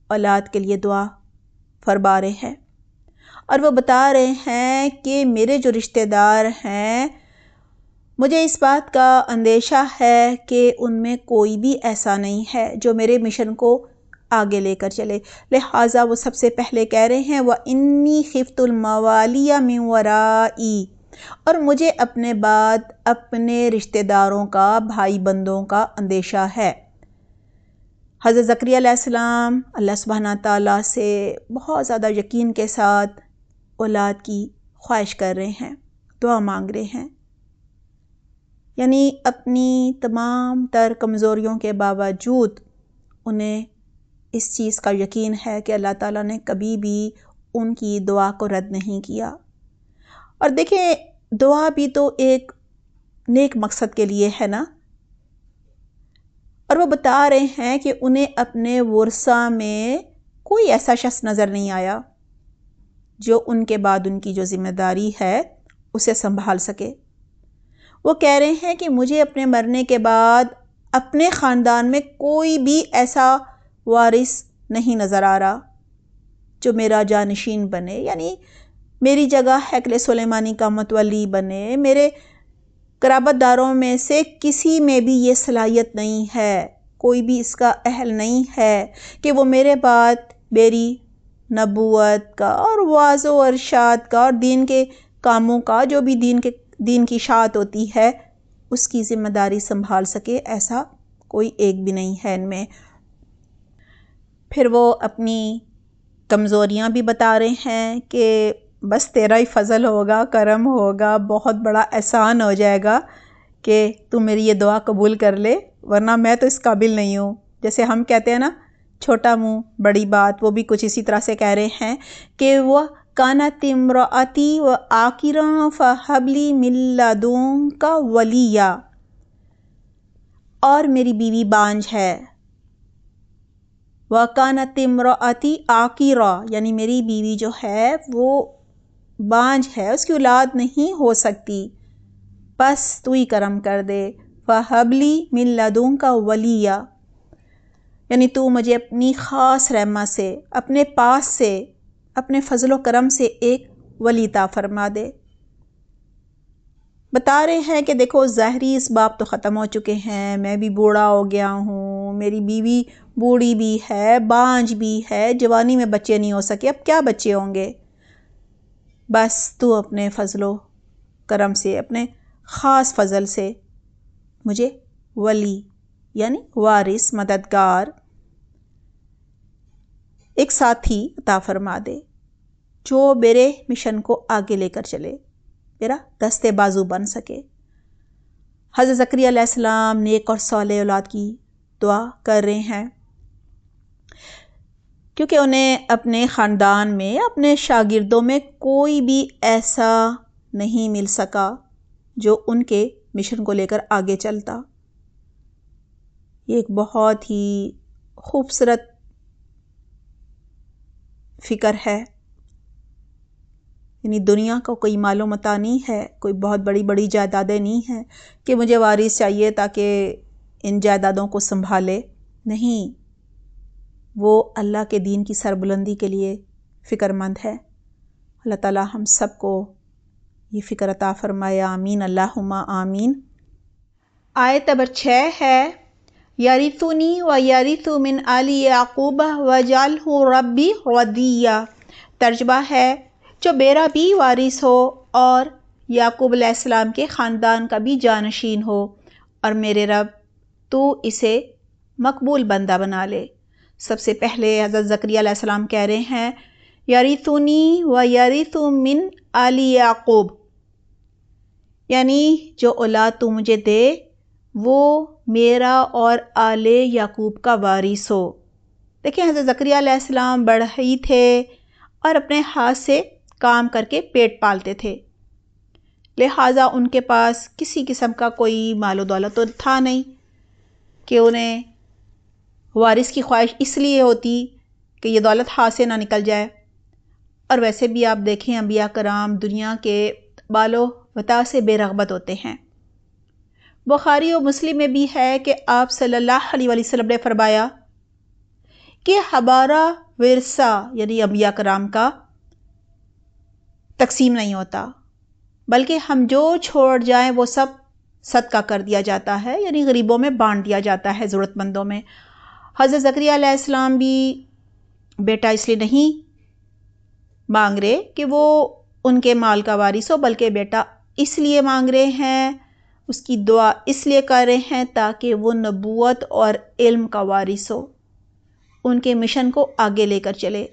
اولاد کے لیے دعا فرما رہے ہیں، اور وہ بتا رہے ہیں کہ میرے جو رشتہ دار ہیں، مجھے اس بات کا اندیشہ ہے کہ ان میں کوئی بھی ایسا نہیں ہے جو میرے مشن کو آگے لے کر چلے، لہٰذا وہ سب سے پہلے کہہ رہے ہیں وَإِنِّي خِفْتُ الْمَوَالِيَ مِنْ وَرَائِي، اور مجھے اپنے بعد اپنے رشتہ داروں کا، بھائی بندوں کا اندیشہ ہے۔ حضرت زکریا علیہ السلام اللہ سبحانہ تعالیٰ سے بہت زیادہ یقین کے ساتھ اولاد کی خواہش کر رہے ہیں، دعا مانگ رہے ہیں، یعنی اپنی تمام تر کمزوریوں کے باوجود انہیں اس چیز کا یقین ہے کہ اللہ تعالیٰ نے کبھی بھی ان کی دعا کو رد نہیں کیا۔ اور دیکھیں، دعا بھی تو ایک نیک مقصد کے لیے ہے نا، اور وہ بتا رہے ہیں کہ انہیں اپنے ورثہ میں کوئی ایسا شخص نظر نہیں آیا جو ان کے بعد ان کی جو ذمہ داری ہے اسے سنبھال سکے۔ وہ کہہ رہے ہیں کہ مجھے اپنے مرنے کے بعد اپنے خاندان میں کوئی بھی ایسا وارث نہیں نظر آ رہا جو میرا جانشین بنے، یعنی میری جگہ ہیکل سلیمانی کا متولی بنے۔ میرے قرابت داروں میں سے کسی میں بھی یہ صلاحیت نہیں ہے، کوئی بھی اس کا اہل نہیں ہے کہ وہ میرے بعد میری نبوت کا اور وعظ و ارشاد کا اور دین کے کاموں کا، جو بھی دین کی اشاعت ہوتی ہے، اس کی ذمہ داری سنبھال سکے، ایسا کوئی ایک بھی نہیں ہے ان میں۔ پھر وہ اپنی کمزوریاں بھی بتا رہے ہیں کہ بس تیرا ہی فضل ہوگا، کرم ہوگا، بہت بڑا احسان ہو جائے گا کہ تو میری یہ دعا قبول کر لے، ورنہ میں تو اس قابل نہیں ہوں۔ جیسے ہم کہتے ہیں نا، چھوٹا منہ بڑی بات، وہ بھی کچھ اسی طرح سے کہہ رہے ہیں کہ وہ کانت امرأتی عاقراً فہب لی من لدنک ولیّا، اور میری بیوی بانجھ ہے۔ وَكَانَتِ امْرَأَتِي عَاقِرًا، یعنی میری بیوی جو ہے وہ بانجھ ہے، اس کی اولاد نہیں ہو سکتی، بس تو ہی کرم کر دے۔ فَهَبْ لِي مِن لَدُنْكَ وَلِيًّا، یعنی تو مجھے اپنی خاص رحمت سے، اپنے پاس سے، اپنے فضل و کرم سے ایک ولی عطا فرما دے۔ بتا رہے ہیں کہ دیکھو، ظاہری اسباب تو ختم ہو چکے ہیں، میں بھی بوڑھا ہو گیا ہوں، میری بیوی بوڑھی بھی ہے، بانجھ بھی ہے، جوانی میں بچے نہیں ہو سکے، اب کیا بچے ہوں گے؟ بس تو اپنے فضل و کرم سے، اپنے خاص فضل سے مجھے ولی یعنی وارث، مددگار، ایک ساتھی عطا فرما دے جو میرے مشن کو آگے لے کر چلے، میرا دستے بازو بن سکے۔ حضرت زکریا علیہ السلام نیک اور صالح اولاد کی دعا کر رہے ہیں، کیونکہ انہیں اپنے خاندان میں، اپنے شاگردوں میں کوئی بھی ایسا نہیں مل سکا جو ان کے مشن کو لے کر آگے چلتا۔ یہ ایک بہت ہی خوبصورت فکر ہے، یعنی دنیا کا کوئی مال و متاع نہیں ہے، کوئی بہت بڑی بڑی جائیدادیں نہیں ہیں کہ مجھے وارث چاہیے تاکہ ان جائیدادوں کو سنبھالے، نہیں، وہ اللہ کے دین کی سربلندی کے لیے فکر مند ہے۔ اللہ تعالی ہم سب کو یہ فکر عطا فرمائے، آمین، اللہم آمین۔ آیت نمبر 6 ہے یرثنی ویرث من آل یعقوب واجعلہ ربی رضیہ۔ ترجمہ ہے، جو میرا بھی وارث ہو اور یعقوب علیہ السلام کے خاندان کا بھی جانشین ہو، اور میرے رب تو اسے مقبول بندہ بنا لے۔ سب سے پہلے حضرت زکریا علیہ السلام کہہ رہے ہیں یرثنی ویرث من آل یعقوب، یعنی جو اولاد تو مجھے دے وہ میرا اور آل یعقوب کا وارث ہو۔ دیکھیں، حضرت زکریا علیہ السلام بڑھئی تھے اور اپنے ہاتھ سے کام کر کے پیٹ پالتے تھے، لہٰذا ان کے پاس کسی قسم کا کوئی مال و دولت تو تھا نہیں کہ انہیں وارث کی خواہش اس لیے ہوتی کہ یہ دولت ہاتھ سے نہ نکل جائے۔ اور ویسے بھی آپ دیکھیں انبیاء کرام دنیا کے بال و متاع سے بے رغبت ہوتے ہیں۔ بخاری و مسلم میں بھی ہے کہ آپ صلی اللہ علیہ وسلم نے فرمایا کہ ہمارا ورثہ یعنی انبیاء کرام کا تقسیم نہیں ہوتا، بلکہ ہم جو چھوڑ جائیں وہ سب صدقہ کر دیا جاتا ہے، یعنی غریبوں میں بانٹ دیا جاتا ہے، ضرورت مندوں میں۔ حضرت زکریا علیہ السلام بھی بیٹا اس لیے نہیں مانگ رہے کہ وہ ان کے مال کا وارث ہو، بلکہ بیٹا اس لیے مانگ رہے ہیں، اس کی دعا اس لیے کر رہے ہیں تاکہ وہ نبوت اور علم کا وارث ہو، ان کے مشن کو آگے لے کر چلے۔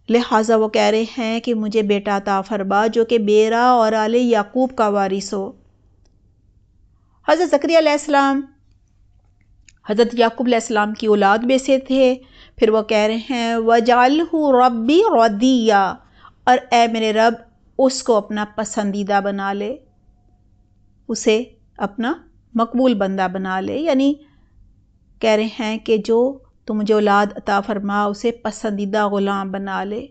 لہٰذا وہ کہہ رہے ہیں کہ مجھے بیٹا عطا فرما جو کہ میرا اور آل یعقوب کا وارث ہو۔ حضرت زکریا علیہ السلام حضرت یعقوب علیہ السلام کی اولاد میں سے تھے۔ پھر وہ کہہ رہے ہیں وَجَعَلْهُ رَبِّي رَضِيًّا، اور اے میرے رب اس کو اپنا پسندیدہ بنا لے، اسے اپنا مقبول بندہ بنا لے، یعنی کہہ رہے ہیں کہ جو تو مجھے اولاد عطا فرما اسے پسندیدہ غلام بنا لے،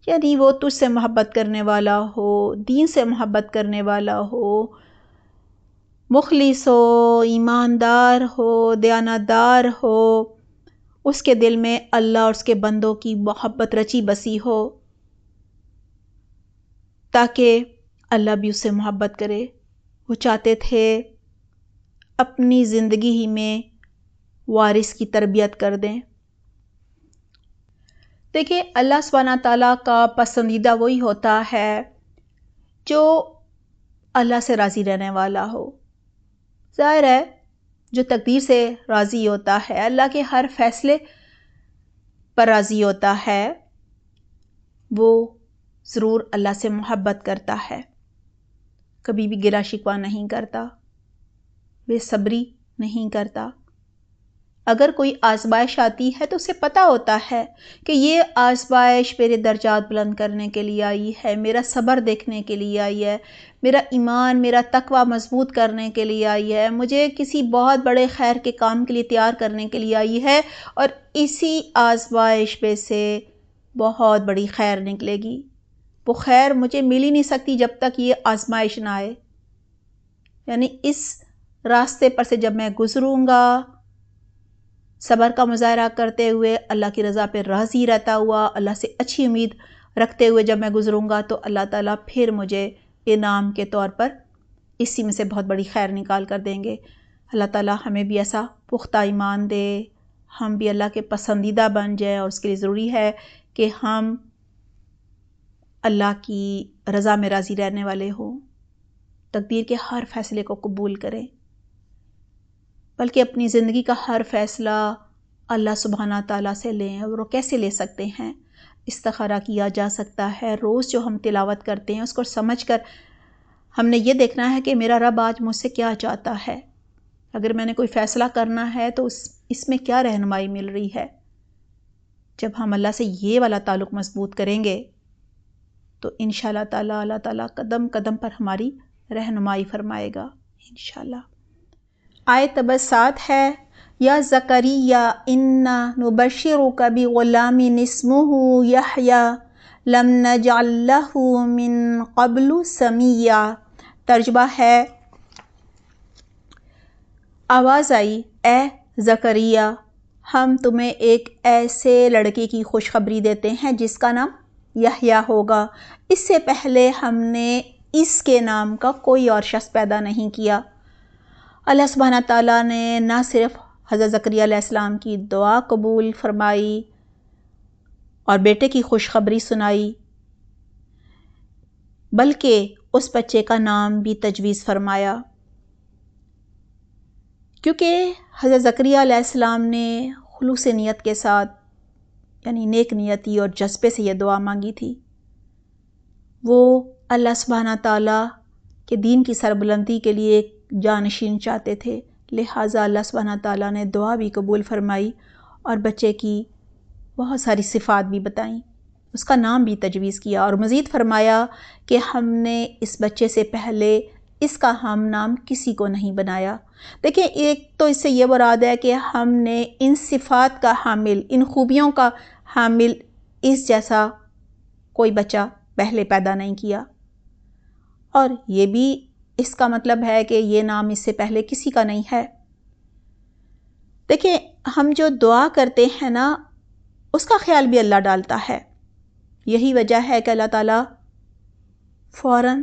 یعنی وہ تجھ سے محبت کرنے والا ہو، دین سے محبت کرنے والا ہو، مخلص ہو، ایماندار ہو، دیانتدار ہو، اس کے دل میں اللہ اور اس کے بندوں کی محبت رچی بسی ہو تاکہ اللہ بھی اس سے محبت کرے۔ وہ چاہتے تھے اپنی زندگی ہی میں وارث کی تربیت کر دیں۔ دیکھیں اللہ سبحانہ تعالیٰ کا پسندیدہ وہی ہوتا ہے جو اللہ سے راضی رہنے والا ہو۔ ظاہر ہے جو تقدیر سے راضی ہوتا ہے، اللہ کے ہر فیصلے پر راضی ہوتا ہے، وہ ضرور اللہ سے محبت کرتا ہے، کبھی بھی گلہ شکوہ نہیں کرتا، بے صبری نہیں کرتا۔ اگر کوئی آزمائش آتی ہے تو اسے پتہ ہوتا ہے کہ یہ آزمائش میرے درجات بلند کرنے کے لیے آئی ہے، میرا صبر دیکھنے کے لیے آئی ہے، میرا ایمان، میرا تقوی مضبوط کرنے کے لیے آئی ہے، مجھے کسی بہت بڑے خیر کے کام کے لیے تیار کرنے کے لیے آئی ہے، اور اسی آزمائش میں سے بہت بڑی خیر نکلے گی۔ وہ خیر مجھے مل ہی نہیں سکتی جب تک یہ آزمائش نہ آئے، یعنی اس راستے پر سے جب میں گزروں گا صبر کا مظاہرہ کرتے ہوئے، اللہ کی رضا پہ راضی رہتا ہوا، اللہ سے اچھی امید رکھتے ہوئے جب میں گزروں گا تو اللہ تعالیٰ پھر مجھے انعام کے طور پر اسی میں سے بہت بڑی خیر نکال کر دیں گے۔ اللہ تعالیٰ ہمیں بھی ایسا پختہ ایمان دے، ہم بھی اللہ کے پسندیدہ بن جائیں، اور اس کے لیے ضروری ہے کہ ہم اللہ کی رضا میں راضی رہنے والے ہوں، تقدیر کے ہر فیصلے کو قبول کریں، بلکہ اپنی زندگی کا ہر فیصلہ اللہ سبحانہ تعالیٰ سے لیں۔ اور وہ کیسے لے سکتے ہیں؟ استخارہ کیا جا سکتا ہے، روز جو ہم تلاوت کرتے ہیں اس کو سمجھ کر ہم نے یہ دیکھنا ہے کہ میرا رب آج مجھ سے کیا چاہتا ہے، اگر میں نے کوئی فیصلہ کرنا ہے تو اس میں کیا رہنمائی مل رہی ہے۔ جب ہم اللہ سے یہ والا تعلق مضبوط کریں گے تو انشاءاللہ تعالیٰ اللہ تعالیٰ قدم قدم پر ہماری رہنمائی فرمائے گا انشاءاللہ۔ آیت نمبر 7 ہے یا زکریا انا نبشرک بغلام اسمہ یحییٰ لم نجعل لہ من قبل سمیہ۔ ترجمہ ہے آواز آئی اے زکریا ہم تمہیں ایک ایسے لڑکے کی خوشخبری دیتے ہیں جس کا نام یحییٰ ہوگا، اس سے پہلے ہم نے اس کے نام کا کوئی اور شخص پیدا نہیں کیا۔ اللہ سبحانہ تعالیٰ نے نہ صرف حضرت زکریا علیہ السلام کی دعا قبول فرمائی اور بیٹے کی خوشخبری سنائی، بلکہ اس بچے کا نام بھی تجویز فرمایا، کیونکہ حضرت زکریا علیہ السلام نے خلوص نیت کے ساتھ یعنی نیک نیتی اور جذبے سے یہ دعا مانگی تھی۔ وہ اللہ سبحانہ تعالیٰ کے دین کی سربلندی کے لیے ایک جانشین چاہتے تھے، لہٰذا اللہ سبحانہ تعالیٰ نے دعا بھی قبول فرمائی اور بچے کی بہت ساری صفات بھی بتائیں، اس کا نام بھی تجویز کیا، اور مزید فرمایا کہ ہم نے اس بچے سے پہلے اس کا ہم نام کسی کو نہیں بنایا۔ دیکھیں، ایک تو اس سے یہ مراد ہے کہ ہم نے ان صفات کا حامل، ان خوبیوں کا حامل اس جیسا کوئی بچہ پہلے پیدا نہیں کیا، اور یہ بھی اس کا مطلب ہے کہ یہ نام اس سے پہلے کسی کا نہیں ہے۔ دیکھیں، ہم جو دعا کرتے ہیں نا، اس کا خیال بھی اللہ ڈالتا ہے۔ یہی وجہ ہے کہ اللہ تعالیٰ فوراً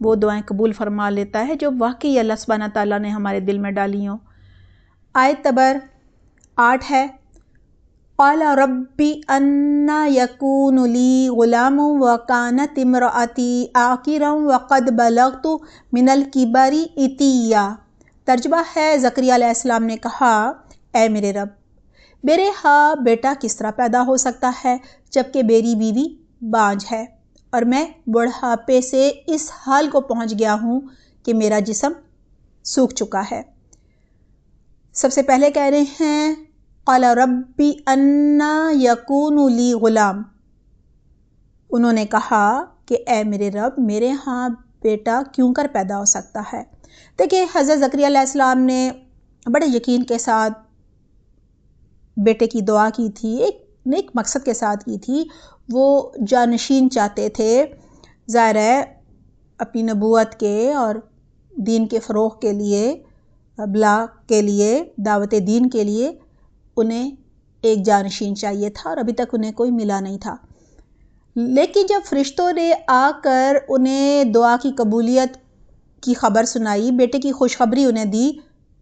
وہ دعائیں قبول فرما لیتا ہے جو واقعی اللہ سبحانہ تعالیٰ نے ہمارے دل میں ڈالی ہوں۔ آیت نمبر 8 ہے، قال ربی انا یکون لی غلام وکانت امرأتی عاقرا وقد بلغت من الکبر عتیا۔ ترجمہ ہے، زکریا علیہ السلام نے کہا، اے میرے رب، میرے ہاں بیٹا کس طرح پیدا ہو سکتا ہے جبکہ میری بیوی بانجھ ہے، اور میں بڑھاپے سے اس حال کو پہنچ گیا ہوں کہ میرا جسم سوکھ چکا ہے۔ سب سے پہلے کہہ رہے ہیں، قال ربی انا یکون لی غلام۔ انہوں نے کہا کہ اے میرے رب، میرے ہاں بیٹا کیوں کر پیدا ہو سکتا ہے۔ دیکھیں، حضرت زکریا علیہ السلام نے بڑے یقین کے ساتھ بیٹے کی دعا کی تھی، ایک نیک مقصد کے ساتھ کی تھی۔ وہ جانشین چاہتے تھے، ظاہر ہے اپنی نبوت کے اور دین کے فروغ کے لیے، ابلاغ کے لیے، دعوت دین کے لیے انہیں ایک جانشین چاہیے تھا، اور ابھی تک انہیں کوئی ملا نہیں تھا۔ لیکن جب فرشتوں نے آ کر انہیں دعا کی قبولیت کی خبر سنائی، بیٹے کی خوشخبری انہیں دی،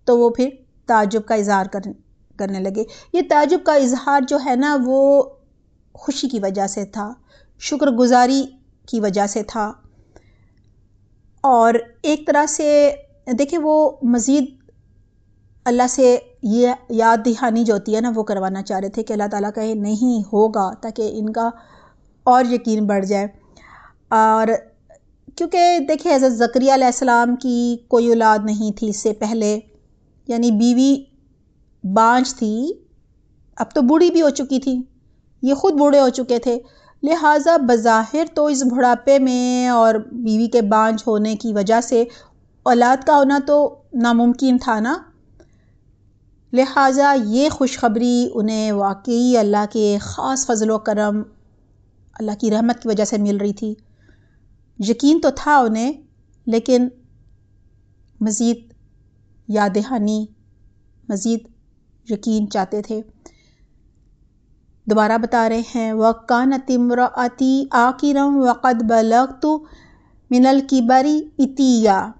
تو وہ پھر تعجب کا اظہار کرنے لگے۔ یہ تعجب کا اظہار جو ہے نا، وہ خوشی کی وجہ سے تھا، شکر گزاری کی وجہ سے تھا، اور ایک طرح سے دیکھیں وہ مزید اللہ سے یہ یاد دہانی جو ہوتی ہے نا، وہ کروانا چاہ رہے تھے کہ اللہ تعالیٰ کہے نہیں ہوگا، تاکہ ان کا اور یقین بڑھ جائے۔ اور کیونکہ دیکھیں، حضرت زکریا علیہ السلام کی کوئی اولاد نہیں تھی اس سے پہلے، یعنی بیوی بانجھ تھی، اب تو بوڑھی بھی ہو چکی تھی، یہ خود بوڑھے ہو چکے تھے، لہٰذا بظاہر تو اس بڑھاپے میں اور بیوی کے بانجھ ہونے کی وجہ سے اولاد کا ہونا تو ناممکن تھا نا، لہٰذا یہ خوشخبری انہیں واقعی اللہ کے خاص فضل و کرم، اللہ کی رحمت کی وجہ سے مل رہی تھی۔ یقین تو تھا انہیں، لیکن مزید یاد دہانی، مزید یقین چاہتے تھے۔ دوبارہ بتا رہے ہیں، وَكَانَتِ امْرَأَتِي عَاقِرًا وَقَدْ بَلَغْتُ مِنَ الْكِبَرِ عِتِيًّا۔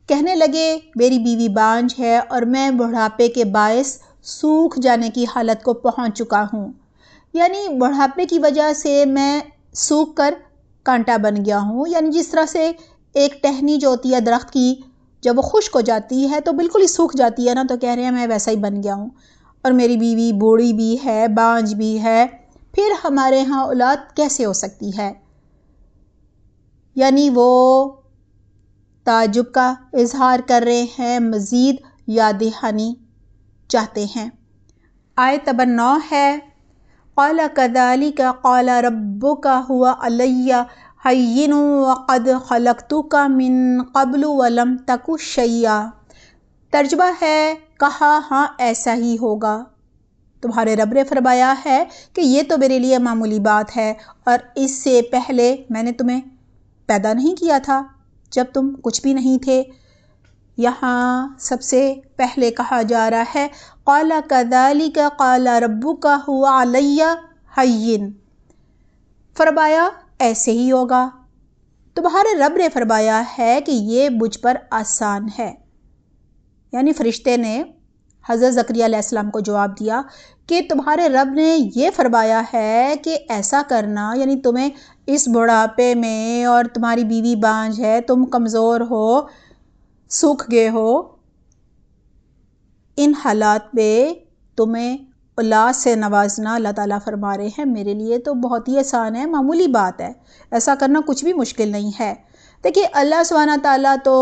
کہنے لگے، میری بیوی بانجھ ہے اور میں بڑھاپے کے باعث سوکھ جانے کی حالت کو پہنچ چکا ہوں، یعنی بڑھاپے کی وجہ سے میں سوکھ کر کانٹا بن گیا ہوں۔ یعنی جس طرح سے ایک ٹہنی جو ہوتی ہے درخت کی، جب وہ خشک ہو جاتی ہے تو بالکل ہی سوکھ جاتی ہے نا، تو کہہ رہے ہیں میں ویسا ہی بن گیا ہوں، اور میری بیوی بوڑھی بھی ہے، بانجھ بھی ہے، پھر ہمارے ہاں اولاد کیسے ہو سکتی ہے۔ یعنی وہ تعجب کا اظہار کر رہے ہیں، مزید یاد دہانی چاہتے ہیں۔ آیت نمبر 9 ہے، قال كذلك قال ربك هو علي هين وقد خلقتك من قبل ولم تك شيئا۔ ترجمہ ہے، کہا ہاں ایسا ہی ہوگا، تمہارے رب نے فرمایا ہے کہ یہ تو میرے لیے معمولی بات ہے، اور اس سے پہلے میں نے تمہیں پیدا نہیں کیا تھا جب تم کچھ بھی نہیں تھے۔ یہاں سب سے پہلے کہا جا رہا ہے، قال كذلك قال ربك هو علي هين، فرمایا ایسے ہی ہوگا، تمہارے رب نے فرمایا ہے کہ یہ مجھ پر آسان ہے۔ یعنی فرشتے نے حضرت زکریا علیہ السلام کو جواب دیا کہ تمہارے رب نے یہ فرمایا ہے کہ ایسا کرنا، یعنی تمہیں اس بڑھاپے میں، اور تمہاری بیوی بانجھ ہے، تم کمزور ہو، سوکھ گئے ہو، ان حالات میں تمہیں اولاد سے نوازنا اللہ تعالیٰ فرما رہے ہیں میرے لیے تو بہت ہی آسان ہے، معمولی بات ہے، ایسا کرنا کچھ بھی مشکل نہیں ہے۔ دیکھیے، اللہ سبحانہ تعالیٰ تو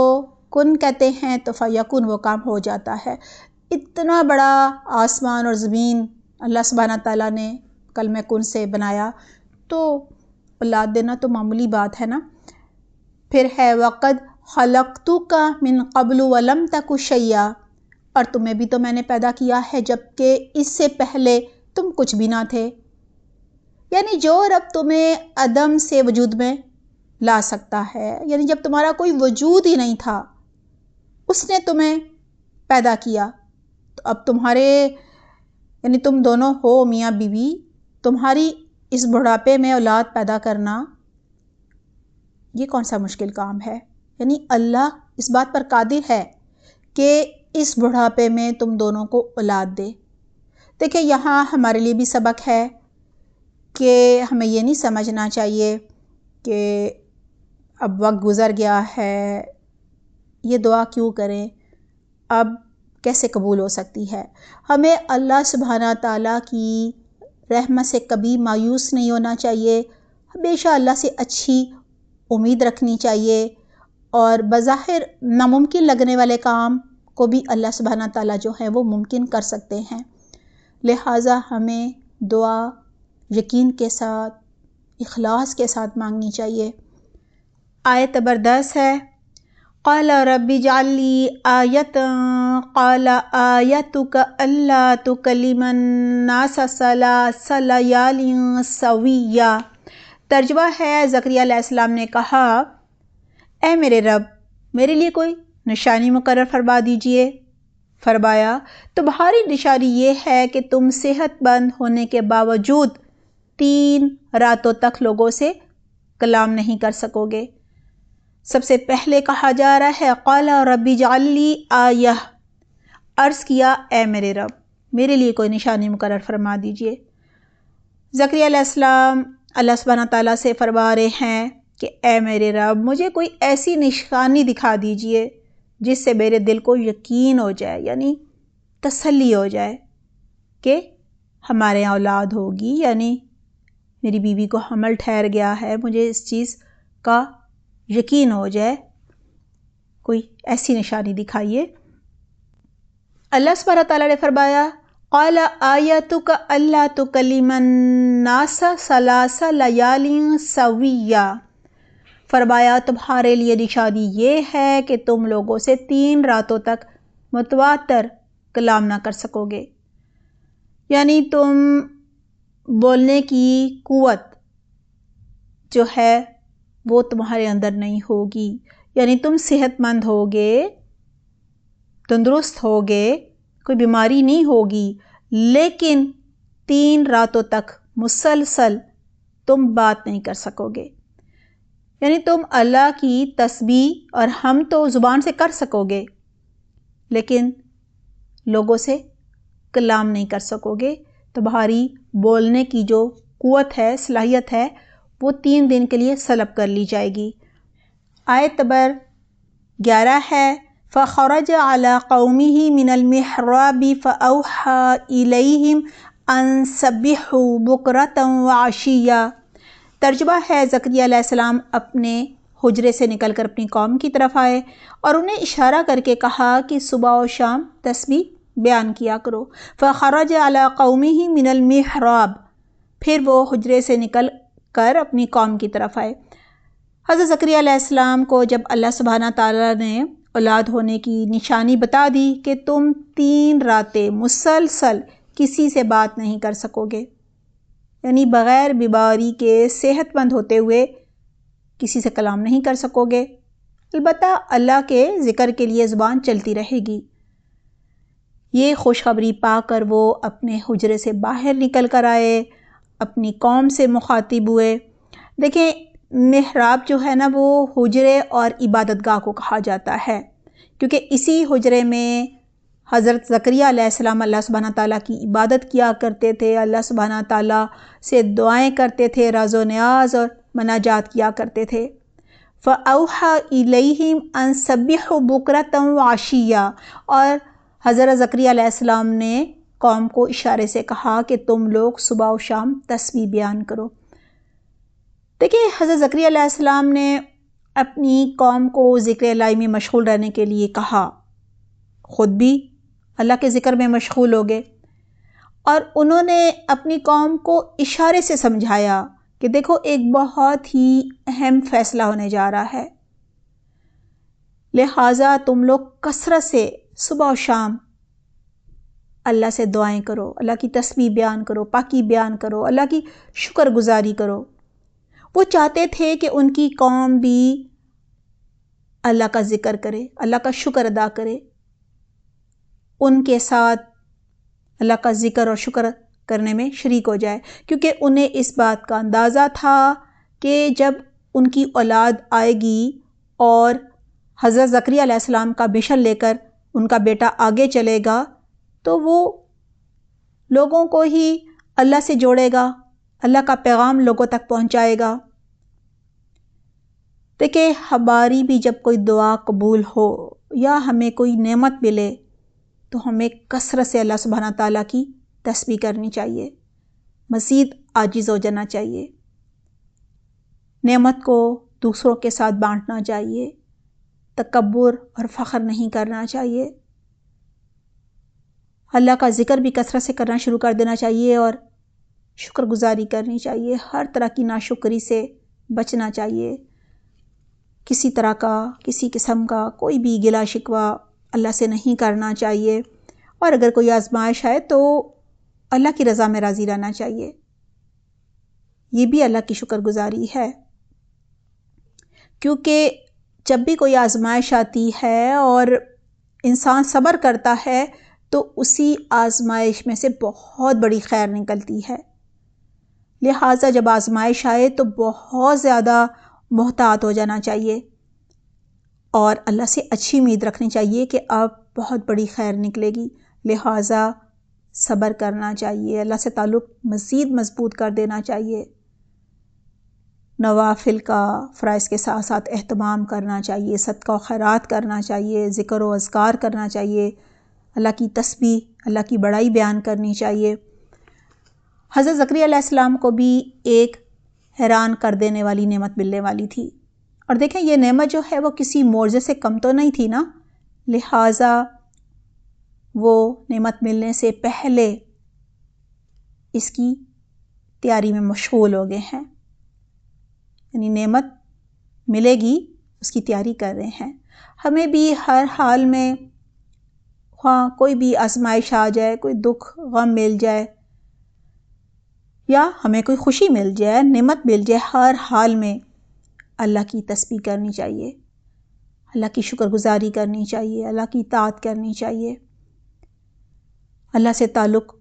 کن کہتے ہیں تو فیکون، وہ کام ہو جاتا ہے۔ اتنا بڑا آسمان اور زمین اللہ سبحانہ تعالیٰ نے کلمہ کن سے بنایا تو اولاد دینا تو معمولی بات ہے نا. پھر ہے وَقَدْ خَلَقْتُكَ مِن قَبْلُ وَلَمْ تَكُ شَيْئًا، اور تمہیں بھی تو میں نے پیدا کیا ہے جبکہ اس سے پہلے تم کچھ بھی نہ تھے. یعنی جو رب تمہیں عدم سے وجود میں لا سکتا ہے، یعنی جب تمہارا کوئی وجود ہی نہیں تھا اس نے تمہیں پیدا کیا. تو اب تمہارے یعنی تم دونوں ہو میاں بیوی، تمہاری اس بڑھاپے میں اولاد پیدا کرنا یہ کون سا مشکل کام ہے. یعنی اللہ اس بات پر قادر ہے کہ اس بڑھاپے میں تم دونوں کو اولاد دے. دیکھیں یہاں ہمارے لیے بھی سبق ہے کہ ہمیں یہ نہیں سمجھنا چاہیے کہ اب وقت گزر گیا ہے، یہ دعا کیوں کریں، اب کیسے قبول ہو سکتی ہے. ہمیں اللہ سبحانہ تعالیٰ کی رحمت سے کبھی مایوس نہیں ہونا چاہیے، ہمیشہ اللہ سے اچھی امید رکھنی چاہیے، اور بظاہر ناممکن لگنے والے کام کو بھی اللہ سبحانہ تعالیٰ جو ہے وہ ممکن کر سکتے ہیں. لہٰذا ہمیں دعا یقین کے ساتھ، اخلاص کے ساتھ مانگنی چاہیے. آیت نمبر 10 ہے قال رب اجعل لی آیۃ قال آیتک الا تکلم الناس ثلاث لیال سویا. ترجمہ ہے زکریا علیہ السلام نے کہا اے میرے رب میرے لیے کوئی نشانی مقرر فرما دیجئے. فرمایا تمہاری نشانی یہ ہے کہ تم صحت مند ہونے کے باوجود 3 راتوں تک لوگوں سے کلام نہیں کر سکو گے. سب سے پہلے کہا جا رہا ہے قال رب اجعل لی آیہ، عرض کیا اے میرے رب میرے لیے کوئی نشانی مقرر فرما دیجئے. زکریا علیہ السلام اللہ سبحانہ تعالیٰ سے فرما رہے ہیں کہ اے میرے رب مجھے کوئی ایسی نشانی دکھا دیجئے جس سے میرے دل کو یقین ہو جائے، یعنی تسلی ہو جائے کہ ہمارے یہاں اولاد ہوگی، یعنی میری بیوی کو حمل ٹھہر گیا ہے، مجھے اس چیز کا یقین ہو جائے، کوئی ایسی نشانی دکھائیے. اللہ سبحانہ تعالیٰ نے فرمایا قال آیتک الا تکلم الناس ثلاث لیال سویا. فرمایا تمہارے لیے نشانی یہ ہے کہ تم لوگوں سے 3 راتوں تک متواتر کلام نہ کر سکو گے. یعنی تم بولنے کی قوت جو ہے وہ تمہارے اندر نہیں ہوگی، یعنی تم صحت مند ہوگے، تندرست ہوگے، کوئی بیماری نہیں ہوگی، لیکن 3 راتوں تک مسلسل تم بات نہیں کر سکو گے. یعنی تم اللہ کی تسبیح اور حمد تو زبان سے کر سکو گے لیکن لوگوں سے کلام نہیں کر سکو گے. تمہاری بولنے کی جو قوت ہے، صلاحیت ہے، وہ 3 دن کے لیے سلب کر لی جائے گی. آیت نمبر 11 ہے فَخَرَجَ عَلَىٰ قَوْمِهِ مِنَ الْمِحْرَابِ فَأَوْحَىٰ إِلَيْهِمْ أَن سَبِّحُوا بُكْرَةً وَعَشِيًّا. ترجمہ ہے زکریا علیہ السلام اپنے حجرے سے نکل کر اپنی قوم کی طرف آئے اور انہیں اشارہ کر کے کہا کہ صبح و شام تسبیح بیان کیا کرو. فَخَرَجَ عَلَىٰ قَوْمِهِ مِنَ الْمِحْرَابِ، پھر وہ حجرے سے نکل کر اپنی قوم کی طرف آئے. حضرت زکریا علیہ السلام کو جب اللہ سبحانہ تعالیٰ نے اولاد ہونے کی نشانی بتا دی کہ تم 3 راتیں مسلسل کسی سے بات نہیں کر سکو گے، یعنی بغیر بیماری کے صحت مند ہوتے ہوئے کسی سے کلام نہیں کر سکو گے، البتہ اللہ کے ذکر کے لیے زبان چلتی رہے گی. یہ خوشخبری پا کر وہ اپنے حجرے سے باہر نکل کر آئے، اپنی قوم سے مخاطب ہوئے. دیکھیں محراب جو ہے نا وہ حجرے اور عبادت گاہ کو کہا جاتا ہے، کیونکہ اسی حجرے میں حضرت زکریا علیہ السلام اللہ سبحانہ تعالیٰ کی عبادت کیا کرتے تھے، اللہ سبحانہ تعالیٰ سے دعائیں کرتے تھے، راز و نیاز اور مناجات کیا کرتے تھے. فَأَوْحَىٰ إِلَيْهِمْ أَن سَبِّحُوا بُكْرَةً وَعَشِيًّا، اور حضرت زکریا علیہ السلام نے قوم کو اشارے سے کہا کہ تم لوگ صبح و شام تسبیح بیان کرو. دیکھیں حضرت زکریا علیہ السلام نے اپنی قوم کو ذکر الہی میں مشغول رہنے کے لیے کہا، خود بھی اللہ کے ذکر میں مشغول ہو گئے اور انہوں نے اپنی قوم کو اشارے سے سمجھایا کہ دیکھو ایک بہت ہی اہم فیصلہ ہونے جا رہا ہے، لہٰذا تم لوگ کثرت سے صبح و شام اللہ سے دعائیں کرو، اللہ کی تسبیح بیان کرو، پاکی بیان کرو، اللہ کی شکر گزاری کرو۔ وہ چاہتے تھے کہ ان کی قوم بھی اللہ کا ذکر کرے، اللہ کا شکر ادا کرے، ان کے ساتھ اللہ کا ذکر اور شکر کرنے میں شریک ہو جائے، کیونکہ انہیں اس بات کا اندازہ تھا کہ جب ان کی اولاد آئے گی اور حضرت زکریا علیہ السلام کا مشن لے کر ان کا بیٹا آگے چلے گا تو وہ لوگوں کو ہی اللہ سے جوڑے گا، اللہ کا پیغام لوگوں تک پہنچائے گا۔ دیکھیں، ہماری بھی جب کوئی دعا قبول ہو یا ہمیں کوئی نعمت ملے تو ہمیں کثرت سے اللہ سبحانہ تعالیٰ کی تسبیح کرنی چاہیے، مزید عاجز ہو جانا چاہیے، نعمت کو دوسروں کے ساتھ بانٹنا چاہیے، تکبر اور فخر نہیں کرنا چاہیے، اللہ کا ذکر بھی کثرت سے کرنا شروع کر دینا چاہیے اور شکر گزاری کرنی چاہیے، ہر طرح کی ناشکری سے بچنا چاہیے، کسی طرح کا کسی قسم کا کوئی بھی گلہ شکوہ اللہ سے نہیں کرنا چاہیے، اور اگر کوئی آزمائش آئے تو اللہ کی رضا میں راضی رہنا چاہیے، یہ بھی اللہ کی شکر گزاری ہے، کیونکہ جب بھی کوئی آزمائش آتی ہے اور انسان صبر کرتا ہے تو اسی آزمائش میں سے بہت بڑی خیر نکلتی ہے، لہٰذا جب آزمائش آئے تو بہت زیادہ محتاط ہو جانا چاہیے اور اللہ سے اچھی امید رکھنی چاہیے کہ اب بہت بڑی خیر نکلے گی، لہٰذا صبر کرنا چاہیے، اللہ سے تعلق مزید مضبوط کر دینا چاہیے، نوافل کا فرائض کے ساتھ ساتھ اہتمام کرنا چاہیے، صدقہ و خیرات کرنا چاہیے، ذکر و اذکار کرنا چاہیے، اللہ کی تسبیح، اللہ کی بڑائی بیان کرنی چاہیے۔ حضرت زکریا علیہ السلام کو بھی ایک حیران کر دینے والی نعمت ملنے والی تھی، اور دیکھیں یہ نعمت جو ہے وہ کسی معجزے سے کم تو نہیں تھی نا، لہٰذا وہ نعمت ملنے سے پہلے اس کی تیاری میں مشغول ہو گئے ہیں، یعنی نعمت ملے گی اس کی تیاری کر رہے ہیں۔ ہمیں بھی ہر حال میں ہاں کوئی بھی آزمائش آ جائے، کوئی دکھ غم مل جائے یا ہمیں کوئی خوشی مل جائے، نعمت مل جائے، ہر حال میں اللہ کی تسبیح کرنی چاہیے، اللہ کی شکر گزاری کرنی چاہیے، اللہ کی اطاعت کرنی چاہیے، اللہ سے تعلق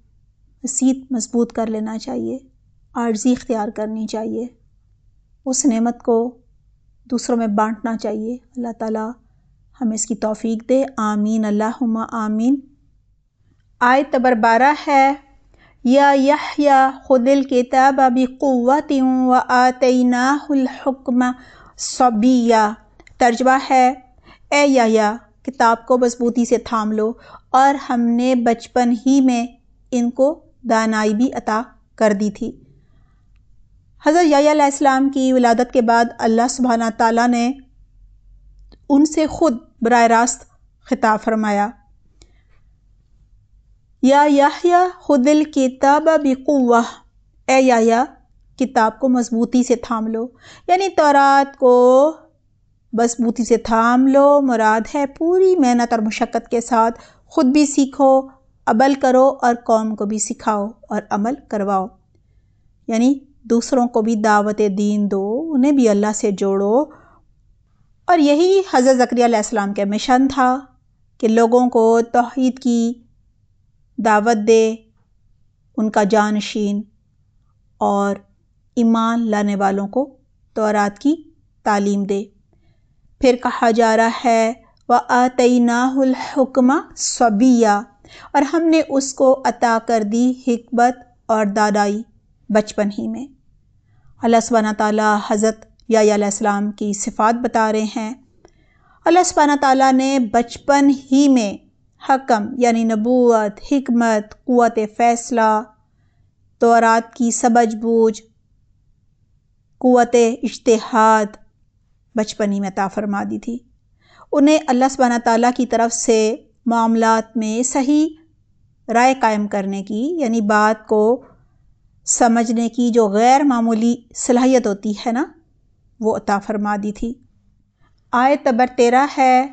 مزید مضبوط کر لینا چاہیے، عاجزی اختیار کرنی چاہیے، اس نعمت کو دوسروں میں بانٹنا چاہیے۔ اللہ تعالیٰ ہمیں اس کی توفیق دے، آمین اللہم آمین۔ آیت نمبر 12 ہے، یا یحییٰ خذ الکتاب بقوۃ وآتیناہ الحکم صبیّا۔ ترجمہ ہے، اے یحییٰ کتاب کو مضبوطی سے تھام لو، اور ہم نے بچپن ہی میں ان کو دانائی بھی عطا کر دی تھی۔ حضرت یحییٰ علیہ السلام کی ولادت کے بعد اللہ سبحانہ تعالیٰ نے ان سے خود براہ راست خطاب فرمایا، یا یحییٰ خذ الکتاب بقوۃ، اے یحییٰ کتاب کو مضبوطی سے تھام لو، یعنی تورات کو مضبوطی سے تھام لو مراد ہے پوری محنت اور مشقت کے ساتھ خود بھی سیکھو، عمل کرو اور قوم کو بھی سکھاؤ اور عمل کرواؤ، یعنی دوسروں کو بھی دعوت دین دو، انہیں بھی اللہ سے جوڑو، اور یہی حضرت زکریا علیہ السلام کا مشن تھا کہ لوگوں کو توحید کی دعوت دے، ان کا جانشین اور ایمان لانے والوں کو تورات کی تعلیم دے۔ پھر کہا جا رہا ہے وَآتَيْنَاهُ الْحُكْمَ صَبِيًّا، اور ہم نے اس کو عطا کر دی حکمت اور دانائی بچپن ہی میں۔ اللہ سبحانہ تعالیٰ حضرت یحییٰ علیہ السلام کی صفات بتا رہے ہیں، اللہ سبحانہ تعالیٰ نے بچپن ہی میں حکم یعنی نبوت، حکمت، قوت فیصلہ، تورات کی سمجھ بوجھ، قوت اجتہاد بچپن ہی میں عطا فرما دی تھی۔ انہیں اللہ سبحانہ تعالیٰ کی طرف سے معاملات میں صحیح رائے قائم کرنے کی، یعنی بات کو سمجھنے کی جو غیر معمولی صلاحیت ہوتی ہے نا، وہ عطا فرما دی تھی۔ آیت نمبر 13 ہے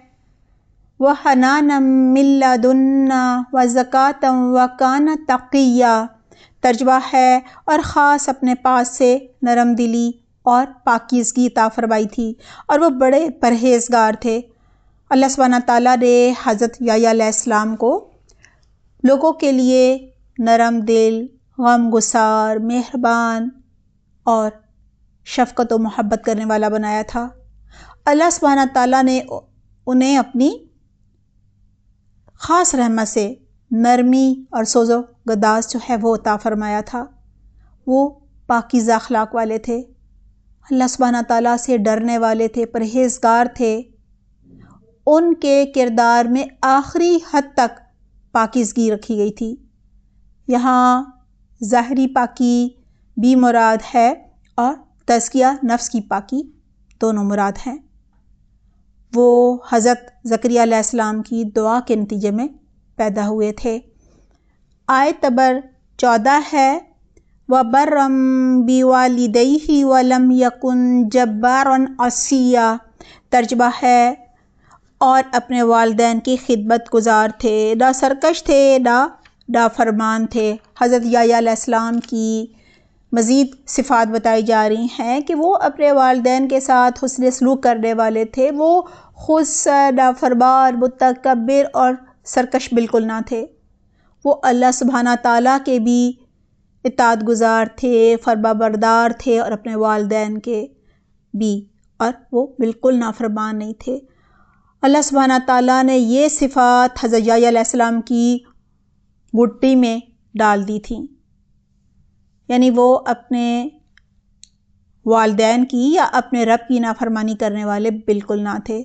وَحَنَانًا مِن لَدُنَّا وَزَكَاةً وَكَانَ تَقِيًّا۔ ترجمہ ہے اور خاص اپنے پاس سے نرم دلی اور پاکیزگی عطا فرمائی تھی، اور وہ بڑے پرہیزگار تھے۔ اللہ سبحانہ تعالیٰ نے حضرت یحییٰ علیہ السلام کو لوگوں کے لیے نرم دل، غم گسار، مہربان اور شفقت و محبت کرنے والا بنایا تھا۔ اللہ سبحانہ تعالیٰ نے انہیں اپنی خاص رحمت سے نرمی اور سوز و گداز جو ہے وہ عطا فرمایا تھا۔ وہ پاکیزہ اخلاق والے تھے، اللہ سبحانہ تعالیٰ سے ڈرنے والے تھے، پرہیزگار تھے۔ ان کے کردار میں آخری حد تک پاکیزگی رکھی گئی تھی۔ یہاں ظاہری پاکی بھی مراد ہے اور تزکیہ نفس کی پاکی دونوں مراد ہیں۔ وہ حضرت زکریا علیہ السلام کی دعا کے نتیجے میں پیدا ہوئے تھے۔ آیت نمبر 14 ہے وَبَرًّا بِوَالِدَيْهِ وَلَمْ يَكُنْ جَبَّارًا عَصِيًّا۔ ترجمہ ہے اور اپنے والدین کی خدمت گزار تھے، نہ سرکش تھے نہ نافرمان تھے۔ حضرت یحییٰ علیہ السلام کی مزید صفات بتائی جا رہی ہیں کہ وہ اپنے والدین کے ساتھ حسن سلوک کرنے والے تھے۔ وہ خود نافرمان، متکبر اور سرکش بالکل نہ تھے۔ وہ اللہ سبحانہ تعالیٰ کے بھی اطاعت گزار تھے، فرما بردار تھے، اور اپنے والدین کے بھی، اور وہ بالکل نافرمان نہیں تھے۔ اللہ سبحانہ تعالیٰ نے یہ صفات حضرت یحییٰ علیہ السلام کی گھٹی میں ڈال دی تھیں، یعنی وہ اپنے والدین کی یا اپنے رب کی نافرمانی کرنے والے بالکل نہ تھے۔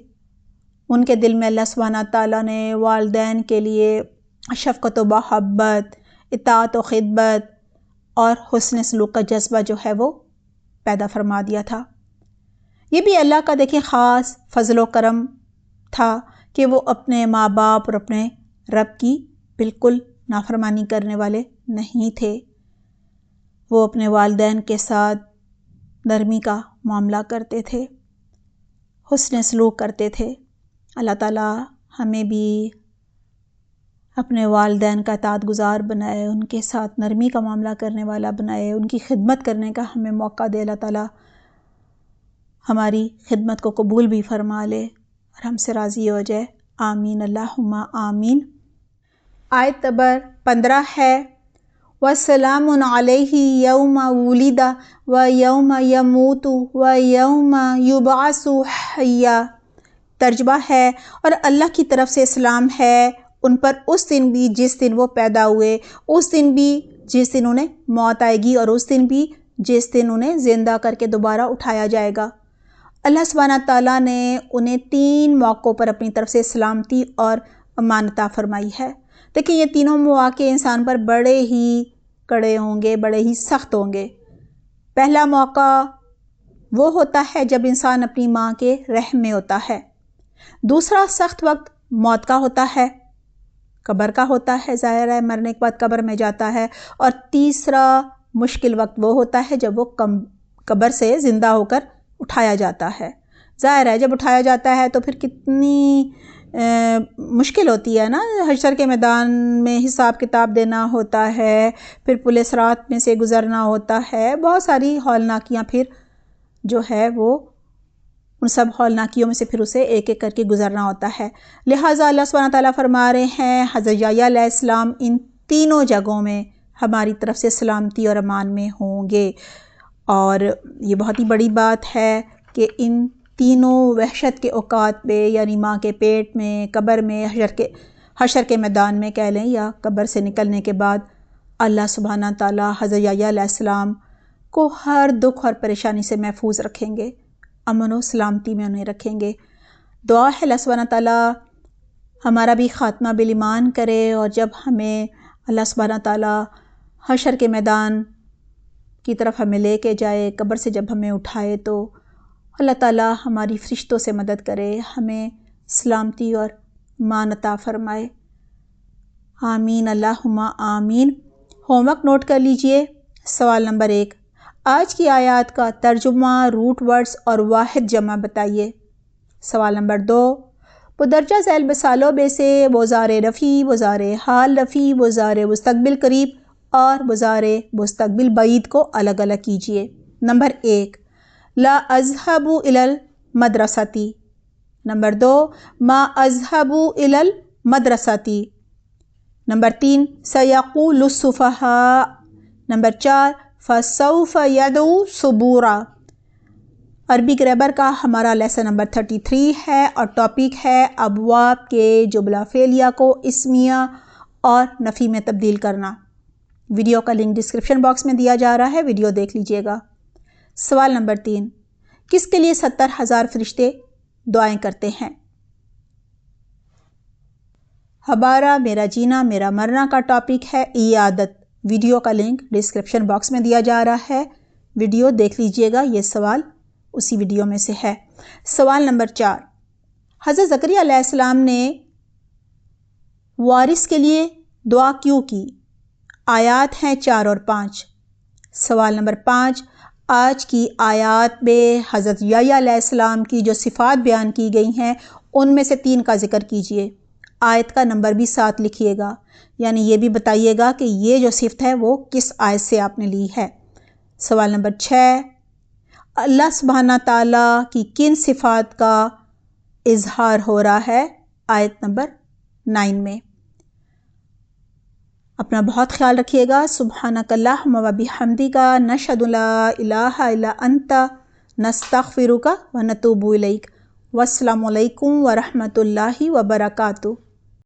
ان کے دل میں اللہ سبحانہ تعالیٰ نے والدین کے لیے شفقت و محبت، اطاعت و خدمت اور حسن سلوک کا جذبہ جو ہے وہ پیدا فرما دیا تھا۔ یہ بھی اللہ کا دیکھیں خاص فضل و کرم تھا کہ وہ اپنے ماں باپ اور اپنے رب کی بالکل نافرمانی کرنے والے نہیں تھے۔ وہ اپنے والدین کے ساتھ نرمی کا معاملہ کرتے تھے، حسن سلوک کرتے تھے۔ اللہ تعالیٰ ہمیں بھی اپنے والدین کا اطاعت گزار بنائے، ان کے ساتھ نرمی کا معاملہ کرنے والا بنائے، ان کی خدمت کرنے کا ہمیں موقع دے۔ اللہ تعالیٰ ہماری خدمت کو قبول بھی فرما لے اور ہم سے راضی ہو جائے۔ آمین اللہم آمین۔ آیت نمبر 15 ہے وَسَلَامٌ عَلَيْهِ يَوْمَ وُلِدَ وَيَوْمَ يَمُوتُ وَيَوْمَ يُبْعَثُ حَيًّا۔ ترجمہ ہے اور اللہ کی طرف سے سلام ہے ان پر اس دن بھی جس دن وہ پیدا ہوئے، اس دن بھی جس دن انہیں موت آئے گی، اور اس دن بھی جس دن انہیں زندہ کر کے دوبارہ اٹھایا جائے گا۔ اللہ سبحانہ تعالیٰ نے انہیں 3 موقعوں پر اپنی طرف سے سلامتی اور امان عطا فرمائی ہے۔ دیکھیں یہ تینوں مواقع انسان پر بڑے ہی کڑے ہوں گے، بڑے ہی سخت ہوں گے۔ پہلا موقع وہ ہوتا ہے جب انسان اپنی ماں کے رحم میں ہوتا ہے۔ دوسرا سخت وقت موت کا ہوتا ہے، قبر کا ہوتا ہے، ظاہر ہے مرنے کے بعد قبر میں جاتا ہے۔ اور تیسرا مشکل وقت وہ ہوتا ہے جب وہ قبر سے زندہ ہو کر اٹھایا جاتا ہے۔ ظاہر ہے جب اٹھایا جاتا ہے تو پھر کتنی مشکل ہوتی ہے نا، حشر کے میدان میں حساب کتاب دینا ہوتا ہے، پھر پل صراط میں سے گزرنا ہوتا ہے، بہت ساری ہولناکیاں پھر جو ہے وہ ان سب ہولناکیوں میں سے پھر اسے ایک ایک کر کے گزرنا ہوتا ہے۔ لہٰذا اللہ سبحانہ تعالیٰ فرما رہے ہیں حضرت یحییٰ علیہ السلام ان تینوں جگہوں میں ہماری طرف سے سلامتی اور امان میں ہوں گے۔ اور یہ بہت ہی بڑی بات ہے کہ ان تینوں وحشت کے اوقات میں، یعنی ماں کے پیٹ میں، قبر میں، حشر کے میدان میں کہہ لیں، یا قبر سے نکلنے کے بعد، اللہ سبحانہ تعالیٰ حضرت یحییٰ علیہ السلام کو ہر دکھ اور پریشانی سے محفوظ رکھیں گے، امن و سلامتی میں انہیں رکھیں گے۔ دعا ہے اللہ سبحانہ تعالیٰ ہمارا بھی خاتمہ بالایمان کرے، اور جب ہمیں اللہ سبحانہ تعالیٰ حشر کے میدان کی طرف ہمیں لے کے جائے، قبر سے جب ہمیں اٹھائے، تو اللہ تعالیٰ ہماری فرشتوں سے مدد کرے، ہمیں سلامتی اور امان عطا فرمائے۔ آمین اللہم آمین۔ ہوم ورک نوٹ کر لیجئے۔ سوال نمبر 1، آج کی آیات کا ترجمہ، روٹ ورڈز اور واحد جمع بتائیے۔ سوال نمبر 2، مندرجہ ذیل مثالوں میں سے مضارع رفیع، مضارع حال رفیع، مضارع مستقبل قریب اور مضارع مستقبل بعید کو الگ الگ کیجیے۔ نمبر 1، لا اذهب الی المدرسۃ۔ نمبر 2، ما اذهب الی المدرسۃ۔ نمبر 3، سیقول السفہاء۔ نمبر 4، فسوف یدعو ثبورا۔ عربی گرامر کا ہمارا لیسن نمبر 33 ہے اور ٹاپک ہے ابواب کے جملہ فعلیہ کو اسمیہ اور نفی میں تبدیل کرنا۔ ویڈیو کا لنک ڈسکرپشن باکس میں دیا جا رہا ہے، ویڈیو دیکھ لیجئے گا۔ سوال نمبر 3، کس کے لیے 70,000 فرشتے دعائیں کرتے ہیں؟ ہمارا میرا جینا میرا مرنا کا ٹاپک ہے عیادت۔ ویڈیو کا لنک ڈسکرپشن باکس میں دیا جا رہا ہے، ویڈیو دیکھ لیجئے گا، یہ سوال اسی ویڈیو میں سے ہے۔ سوال نمبر 4، حضرت زکریا علیہ السلام نے وارث کے لیے دعا کیوں کی؟ آیات ہیں 4 اور 5۔ سوال نمبر 5، آج کی آیات میں حضرت یحییٰ علیہ السلام کی جو صفات بیان کی گئی ہیں ان میں سے 3 کا ذکر کیجیے۔ آیت کا نمبر بھی ساتھ لکھیے گا، یعنی یہ بھی بتائیے گا کہ یہ جو صفت ہے وہ کس آیت سے آپ نے لی ہے۔ سوال نمبر 6، اللہ سبحانہ تعالیٰ کی کن صفات کا اظہار ہو رہا ہے آیت نمبر 9 میں؟ اپنا بہت خیال رکھیے گا۔ سبحانک اللہم و بحمدک، نشہد لا الہ الا انت، نستغفرک و نتوب الیک۔ والسلام علیکم ورحمۃ اللہ وبرکاتہ۔